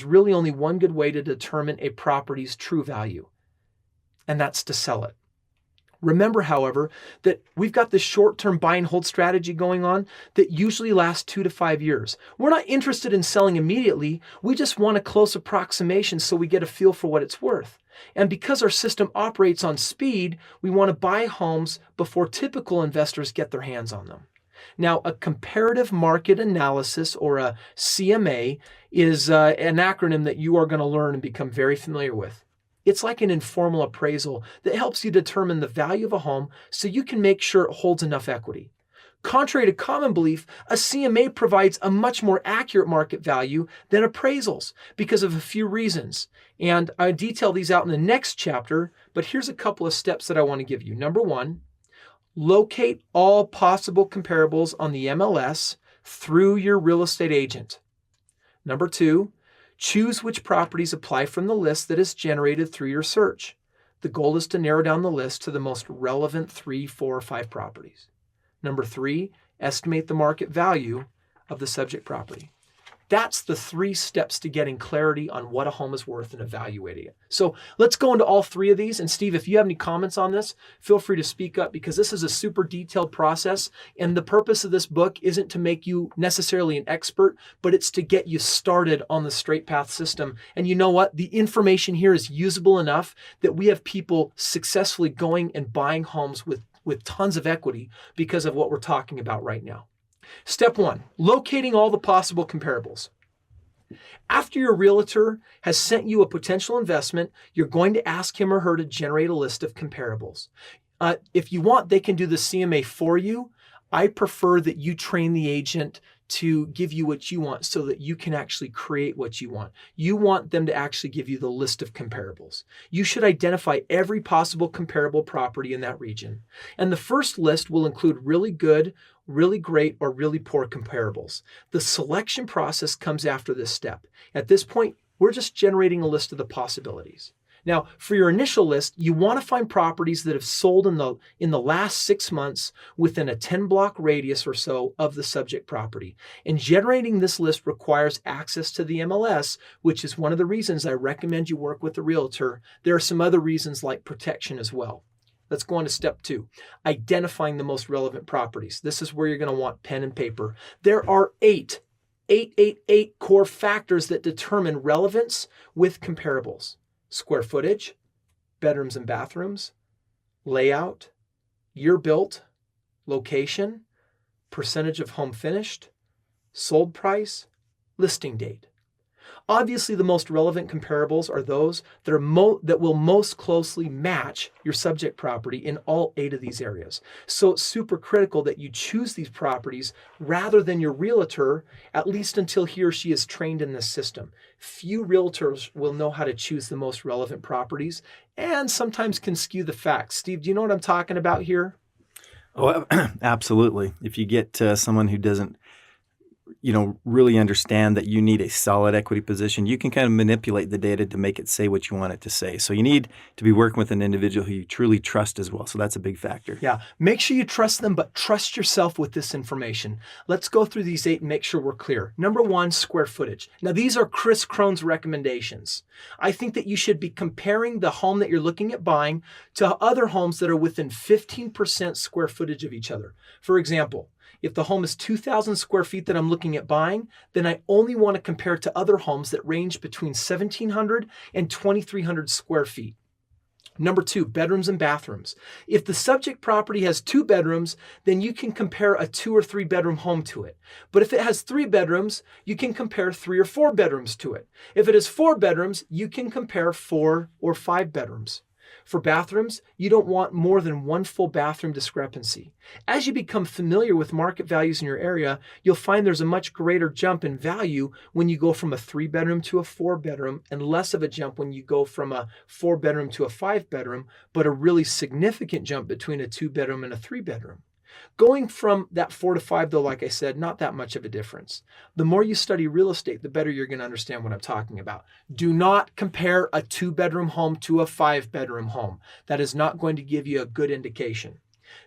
really only one good way to determine a property's true value, and that's to sell it. Remember, however, that we've got this short-term buy and hold strategy going on that usually lasts 2 to 5 years. We're not interested in selling immediately. We just want a close approximation so we get a feel for what it's worth. And because our system operates on speed, we want to buy homes before typical investors get their hands on them. Now, a comparative market analysis, or a CMA, is an acronym that you are going to learn and become very familiar with. It's like an informal appraisal that helps you determine the value of a home so you can make sure it holds enough equity. Contrary to common belief, a CMA provides a much more accurate market value than appraisals because of a few reasons. And I detail these out in the next chapter, but here's a couple of steps that I want to give you. Number one, locate all possible comparables on the MLS through your real estate agent. Number two, choose which properties apply from the list that is generated through your search. The goal is to narrow down the list to the most relevant 3, 4, or 5 properties. Number three, estimate the market value of the subject property. That's the 3 steps to getting clarity on what a home is worth and evaluating it. So let's go into all 3 of these. And Steve, if you have any comments on this, feel free to speak up, because this is a super detailed process. And the purpose of this book isn't to make you necessarily an expert, but it's to get you started on the straight path system. And you know what? The information here is usable enough that we have people successfully going and buying homes with tons of equity because of what we're talking about right now. Step 1, locating all the possible comparables. After your realtor has sent you a potential investment, you're going to ask him or her to generate a list of comparables. If you want, they can do the CMA for you. I prefer that you train the agent to give you what you want so that you can actually create what you want. You want them to actually give you the list of comparables. You should identify every possible comparable property in that region. And the first list will include really good, really great, or really poor comparables. The selection process comes after this step. At this point, we're just generating a list of the possibilities. Now, for your initial list, you want to find properties that have sold in the last 6 months within a 10-block radius or so of the subject property. And generating this list requires access to the MLS, which is one of the reasons I recommend you work with a realtor. There are some other reasons like protection as well. Let's go on to step 2, identifying the most relevant properties. This is where you're going to want pen and paper. There are 8 core factors that determine relevance with comparables. Square footage, bedrooms and bathrooms, layout, year built, location, percentage of home finished, sold price, listing date. Obviously, the most relevant comparables are those that will most closely match your subject property in all 8 of these areas. So it's super critical that you choose these properties rather than your realtor, at least until he or she is trained in this system. Few realtors will know how to choose the most relevant properties and sometimes can skew the facts. Steve, do you know what I'm talking about here? Oh, absolutely. If you get someone who doesn't really understand that you need a solid equity position, you can kind of manipulate the data to make it say what you want it to say. So you need to be working with an individual who you truly trust as well. So that's a big factor. Yeah. Make sure you trust them, but trust yourself with this information. Let's go through these 8 and make sure we're clear. Number 1, square footage. Now, these are Kris Krohn's recommendations. I think that you should be comparing the home that you're looking at buying to other homes that are within 15% square footage of each other. For example, if the home is 2,000 square feet that I'm looking at buying, then I only want to compare it to other homes that range between 1,700 and 2,300 square feet. Number 2, bedrooms and bathrooms. If the subject property has 2 bedrooms, then you can compare a 2 or 3 bedroom home to it. But if it has 3 bedrooms, you can compare 3 or 4 bedrooms to it. If it has 4 bedrooms, you can compare 4 or 5 bedrooms. For bathrooms, you don't want more than 1 full bathroom discrepancy. As you become familiar with market values in your area, you'll find there's a much greater jump in value when you go from a 3-bedroom to a 4-bedroom, and less of a jump when you go from a 4-bedroom to a 5-bedroom, but a really significant jump between a 2-bedroom and a 3-bedroom. Going from that 4 to 5, though, like I said, not that much of a difference. The more you study real estate, the better you're going to understand what I'm talking about. Do not compare a 2-bedroom home to a 5-bedroom home. That is not going to give you a good indication.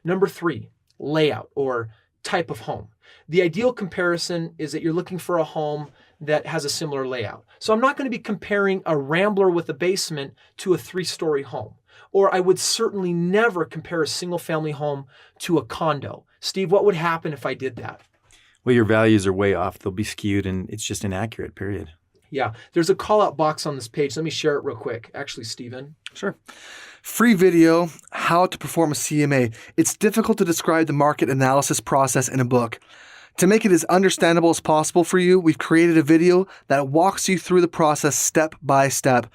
Number 3, layout or type of home. The ideal comparison is that you're looking for a home that has a similar layout. So I'm not going to be comparing a rambler with a basement to a 3-story home. Or I would certainly never compare a single-family home to a condo. Steve, what would happen if I did that? Well, your values are way off. They'll be skewed, and it's just inaccurate, period. Yeah, there's a call out box on this page. Let me share it real quick. Actually, Stephen. Sure. Free video, How to Perform a CMA. It's difficult to describe the market analysis process in a book. To make it as understandable as possible for you, we've created a video that walks you through the process step by step.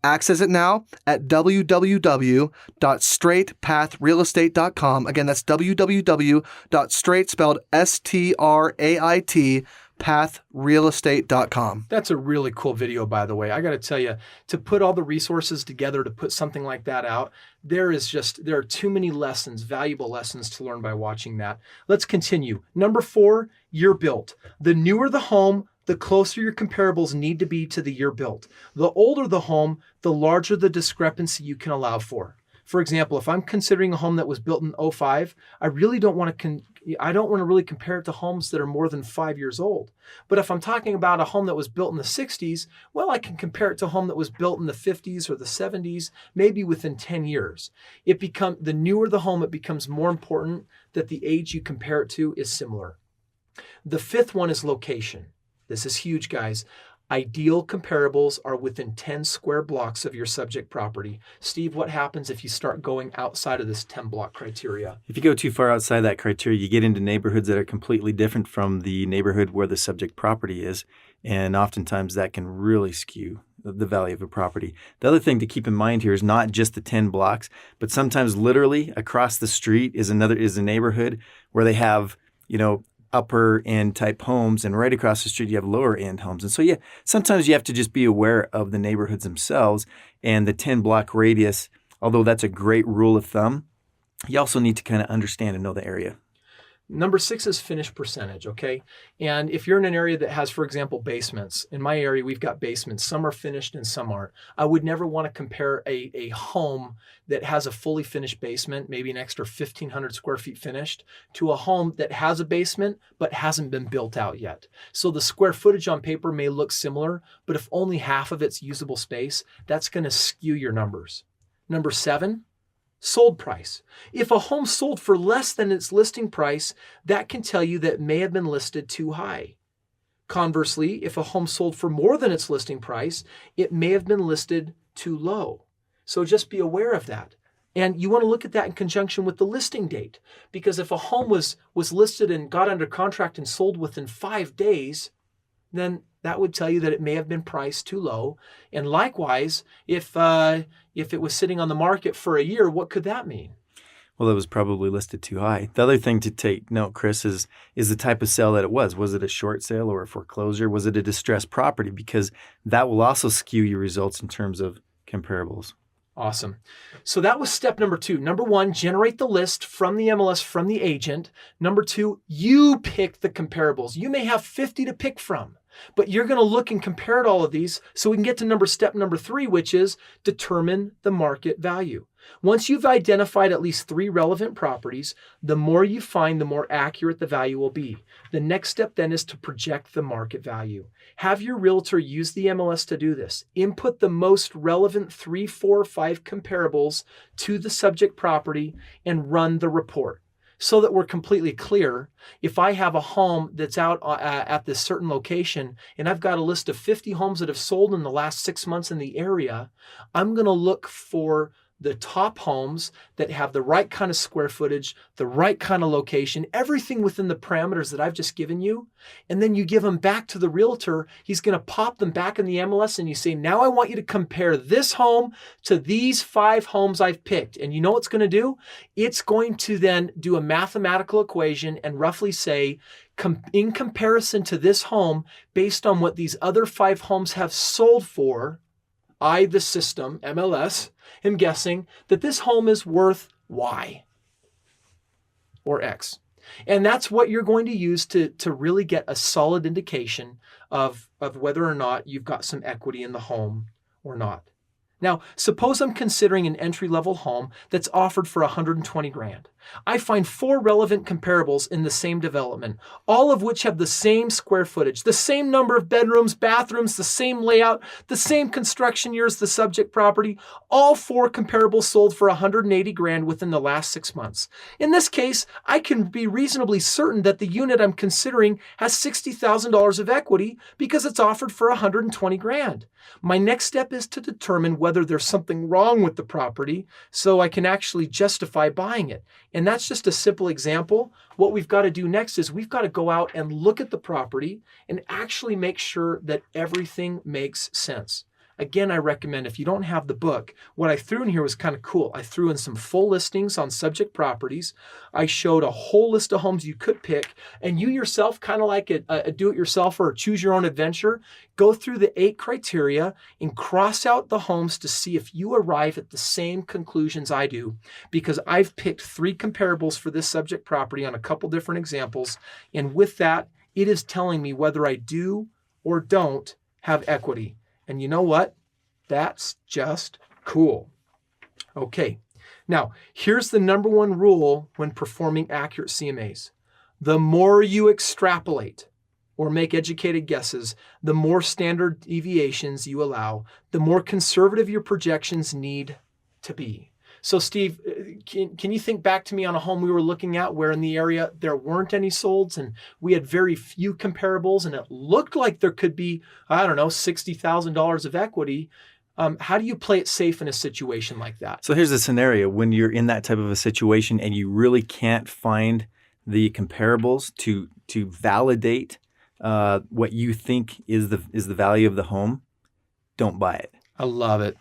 Access it now at www.straightpathrealestate.com. Again, that's www.straight, spelled STRAIT, pathrealestate.com. That's a really cool video, by the way. I got to tell you, to put all the resources together to put something like that out, there are too many lessons, valuable lessons to learn by watching that. Let's continue. Number 4, year built. The newer the home, the closer your comparables need to be to the year built. The older the home, the larger the discrepancy you can allow for. For example, if I'm considering a home that was built in 05, I don't want to really compare it to homes that are more than 5 years old. But if I'm talking about a home that was built in the 60s, well, I can compare it to a home that was built in the 50s or the 70s, maybe within 10 years. The newer the home, it becomes more important that the age you compare it to is similar. The 5th one is location. This is huge, guys. Ideal comparables are within 10 square blocks of your subject property. Steve, what happens if you start going outside of this 10 block criteria? If you go too far outside that criteria, you get into neighborhoods that are completely different from the neighborhood where the subject property is. And oftentimes that can really skew the value of a property. The other thing to keep in mind here is not just the 10 blocks, but sometimes literally across the street is a neighborhood where they have, upper end type homes, and right across the street you have lower end homes. And so sometimes you have to just be aware of the neighborhoods themselves and the 10 block radius. Although that's a great rule of thumb, you also need to kind of understand and know the area. Number 6 is finish percentage, okay? And if you're in an area that has, for example, basements, in my area, we've got basements. Some are finished and some aren't. I would never want to compare a home that has a fully finished basement, maybe an extra 1,500 square feet finished, to a home that has a basement but hasn't been built out yet. So the square footage on paper may look similar, but if only half of it's usable space, that's going to skew your numbers. Number 7, sold price. If a home sold for less than its listing price, that can tell you that it may have been listed too high. Conversely, if a home sold for more than its listing price, it may have been listed too low. So just be aware of that. And you want to look at that in conjunction with the listing date, because if a home was listed and got under contract and sold within 5 days, then that would tell you that it may have been priced too low. And likewise, if it was sitting on the market for a year, what could that mean? Well, it was probably listed too high. The other thing to take note, Kris, is the type of sale that it was. Was it a short sale or a foreclosure? Was it a distressed property? Because that will also skew your results in terms of comparables. Awesome. So that was step number 2. Number 1, generate the list from the MLS, from the agent. Number 2, you pick the comparables. You may have 50 to pick from, but you're going to look and compare all of these so we can get to step number 3, which is determine the market value. Once you've identified at least 3 relevant properties, the more you find, the more accurate the value will be. The next step then is to project the market value. Have your realtor use the MLS to do this. Input the most relevant 3, 4, 5 comparables to the subject property and run the report. So that we're completely clear, if I have a home that's out at this certain location and I've got a list of 50 homes that have sold in the last 6 months in the area, I'm going to look for the top homes that have the right kind of square footage, the right kind of location, everything within the parameters that I've just given you. And then you give them back to the realtor. He's going to pop them back in the MLS and you say, now I want you to compare this home to these 5 homes I've picked. And you know what it's going to do? It's going to then do a mathematical equation and roughly say, in comparison to this home, based on what these other 5 homes have sold for, I, the system, MLS, am guessing that this home is worth Y or X. And that's what you're going to use to really get a solid indication of whether or not you've got some equity in the home or not. Now, suppose I'm considering an entry-level home that's offered for 120 grand. I find 4 relevant comparables in the same development, all of which have the same square footage, the same number of bedrooms, bathrooms, the same layout, the same construction year as the subject property. All 4 comparables sold for 180 grand within the last 6 months. In this case, I can be reasonably certain that the unit I'm considering has $60,000 of equity because it's offered for 120 grand. My next step is to determine whether there's something wrong with the property so I can actually justify buying it. And that's just a simple example. What we've got to do next is we've got to go out and look at the property and actually make sure that everything makes sense. Again, I recommend if you don't have the book, what I threw in here was kind of cool. I threw in some full listings on subject properties. I showed a whole list of homes you could pick, and you yourself, kind of like a do-it-yourself or choose your own adventure, go through the 8 criteria and cross out the homes to see if you arrive at the same conclusions I do, because I've picked 3 comparables for this subject property on a couple different examples, and with that, it is telling me whether I do or don't have equity. And you know what? That's just cool. Okay, now here's the number 1 rule when performing accurate CMAs. The more you extrapolate or make educated guesses, the more standard deviations you allow, the more conservative your projections need to be. So Steve, can you think back to me on a home we were looking at where in the area there weren't any solds and we had very few comparables and it looked like there could be, I don't know, $60,000 of equity. How do you play it safe in a situation like that? So here's the scenario when you're in that type of a situation and you really can't find the comparables to validate what you think is the value of the home. Don't buy it. I love it.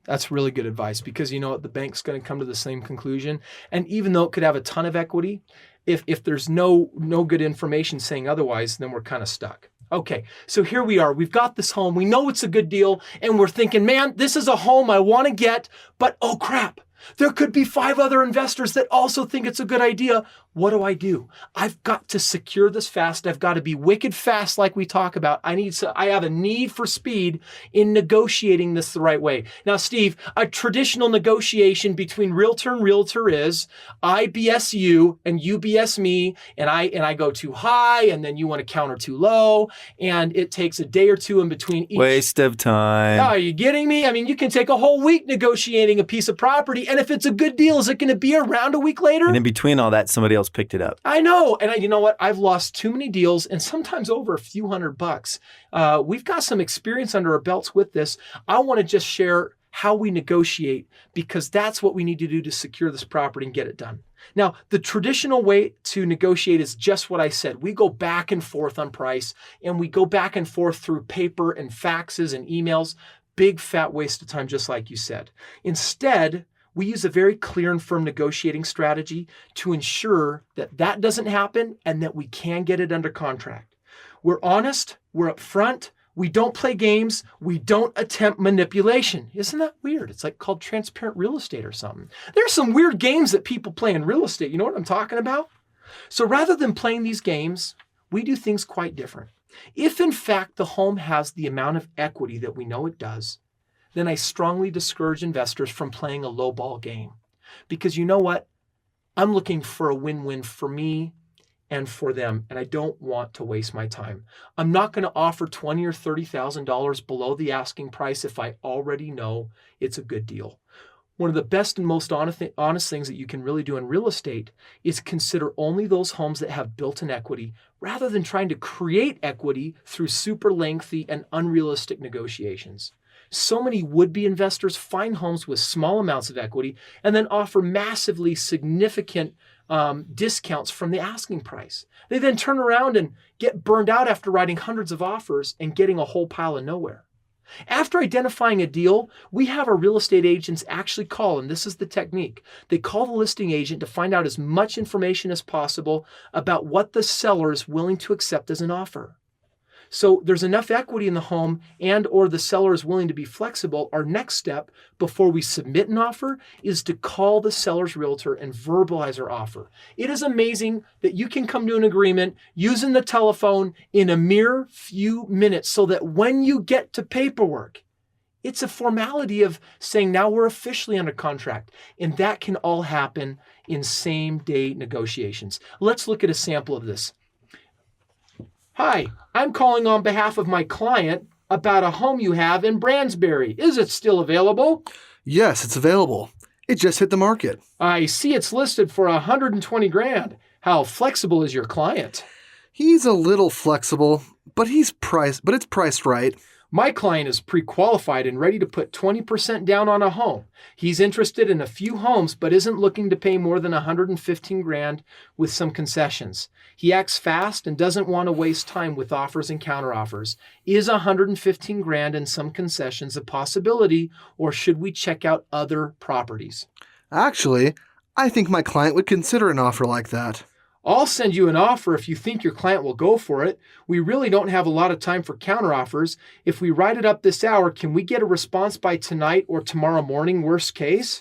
That's really good advice because you know what? The bank's going to come to the same conclusion. And even though it could have a ton of equity, if there's no good information saying otherwise, then we're kind of stuck. Okay, so here we are. We've got this home. We know it's a good deal. And we're thinking, man, this is a home I want to get, but oh crap. There could be 5 other investors that also think it's a good idea. What do? I've got to secure this fast. I've got to be wicked fast like we talk about. I have a need for speed in negotiating this the right way. Now, Steve, a traditional negotiation between realtor and realtor is I BS you and you BS me and I go too high and then you want to counter too low and it takes a day or 2 in between each. Waste of time. Are you getting me? I mean, you can take a whole week negotiating a piece of property and if it's a good deal, is it going to be around a week later? And in between all that, somebody else picked it up. I know. And you know what? I've lost too many deals and sometimes over a few $100. We've got some experience under our belts with this. I want to just share how we negotiate because that's what we need to do to secure this property and get it done. Now, the traditional way to negotiate is just what I said. We go back and forth on price and we go back and forth through paper and faxes and emails. Big fat waste of time, just like you said. Instead, we use a very clear and firm negotiating strategy to ensure that that doesn't happen and that we can get it under contract. We're honest, we're upfront, we don't play games, we don't attempt manipulation. Isn't that weird? It's like called transparent real estate or something. There's some weird games that people play in real estate. You know what I'm talking about? So rather than playing these games, we do things quite different. If in fact the home has the amount of equity that we know it does, then I strongly discourage investors from playing a low ball game. Because you know what? I'm looking for a win-win for me and for them, and I don't want to waste my time. I'm not going to offer $20,000 or $30,000 below the asking price if I already know it's a good deal. One of the best and most honest things that you can really do in real estate is consider only those homes that have built-in equity rather than trying to create equity through super lengthy and unrealistic negotiations. So many would-be investors find homes with small amounts of equity and then offer massively significant discounts from the asking price. They then turn around and get burned out after writing hundreds of offers and getting a whole pile of nowhere. After identifying a deal, we have our real estate agents actually call, and this is the technique. They call the listing agent to find out as much information as possible about what the seller is willing to accept as an offer. So there's enough equity in the home and or the seller is willing to be flexible. Our next step before we submit an offer is to call the seller's realtor and verbalize our offer. It is amazing that you can come to an agreement using the telephone in a mere few minutes so that when you get to paperwork, It's a formality of saying now we're officially under contract. And that can all happen in same-day negotiations. Let's look at a sample of this. Hi, I'm calling on behalf of my client about a home you have in Bransbury. Is it still available? Yes, it's available. It just hit the market. I see it's listed for $120,000. How flexible is your client? He's a little flexible, but it's priced right. My client is pre-qualified and ready to put 20% down on a home. He's interested in a few homes, but isn't looking to pay more than $115,000 with some concessions. He acts fast and doesn't want to waste time with offers and counteroffers. Is $115,000 and some concessions a possibility, or should we check out other properties? Actually, I think my client would consider an offer like that. I'll send you an offer if you think your client will go for it. We really don't have a lot of time for counteroffers. If we write it up this hour, can we get a response by tonight or tomorrow morning, worst case?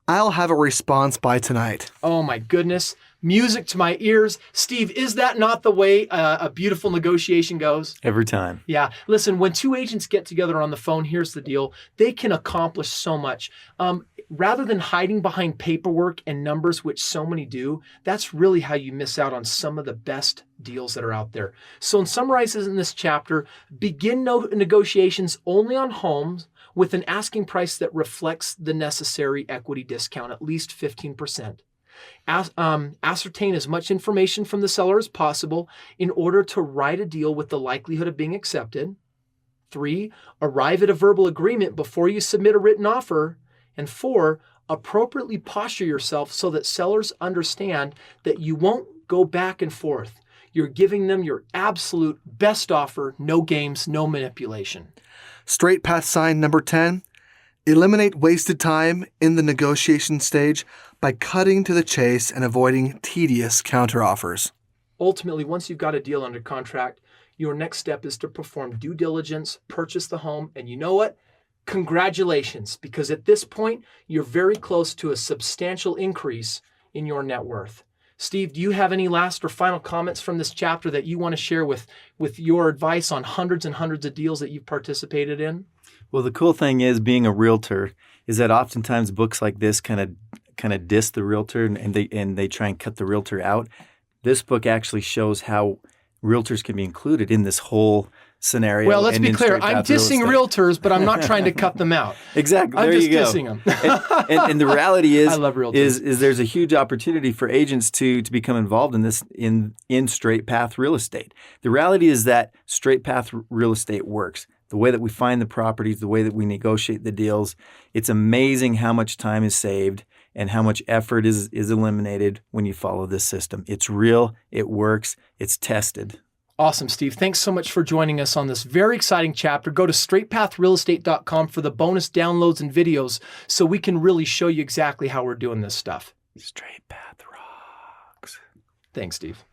I'll have a response by tonight. Oh my goodness. Music to my ears. Steve, is that not the way a beautiful negotiation goes? Every time. Yeah. Listen, when two agents get together on the phone, here's the deal. They can accomplish so much. Rather than hiding behind paperwork and numbers, which so many do, that's really how you miss out on some of the best deals that are out there. So in summarizes in this chapter, begin negotiations only on homes with an asking price that reflects the necessary equity discount, at least 15%. Ascertain as much information from the seller as possible in order to write a deal with the likelihood of being accepted. 3, arrive at a verbal agreement before you submit a written offer. And 4, appropriately posture yourself so that sellers understand that you won't go back and forth. You're giving them your absolute best offer, no games, no manipulation. Straight path sign number 10. Eliminate wasted time in the negotiation stage by cutting to the chase and avoiding tedious counteroffers. Ultimately, once you've got a deal under contract, your next step is to perform due diligence, purchase the home, and you know what? Congratulations, because at this point, you're very close to a substantial increase in your net worth. Steve, do you have any last or final comments from this chapter that you want to share with your advice on hundreds and hundreds of deals that you've participated in? Well, the cool thing is being a realtor is that oftentimes books like this kind of diss the realtor and they try and cut the realtor out. This book actually shows how realtors can be included in this whole scenario. Well, let's be clear. I'm dissing realtors, but I'm not trying to cut them out. Exactly. I'm there just you go. dissing them. and the reality is, I love realtors. is there's a huge opportunity for agents to become involved in this in straight path real estate. The reality is that straight path real estate works. The way that we find the properties, the way that we negotiate the deals, it's amazing how much time is saved and how much effort is eliminated when you follow this system. It's real, it works, it's tested. Awesome, Steve. Thanks so much for joining us on this very exciting chapter. Go to straightpathrealestate.com for the bonus downloads and videos so we can really show you exactly how we're doing this stuff. Straight path rocks. Thanks, Steve.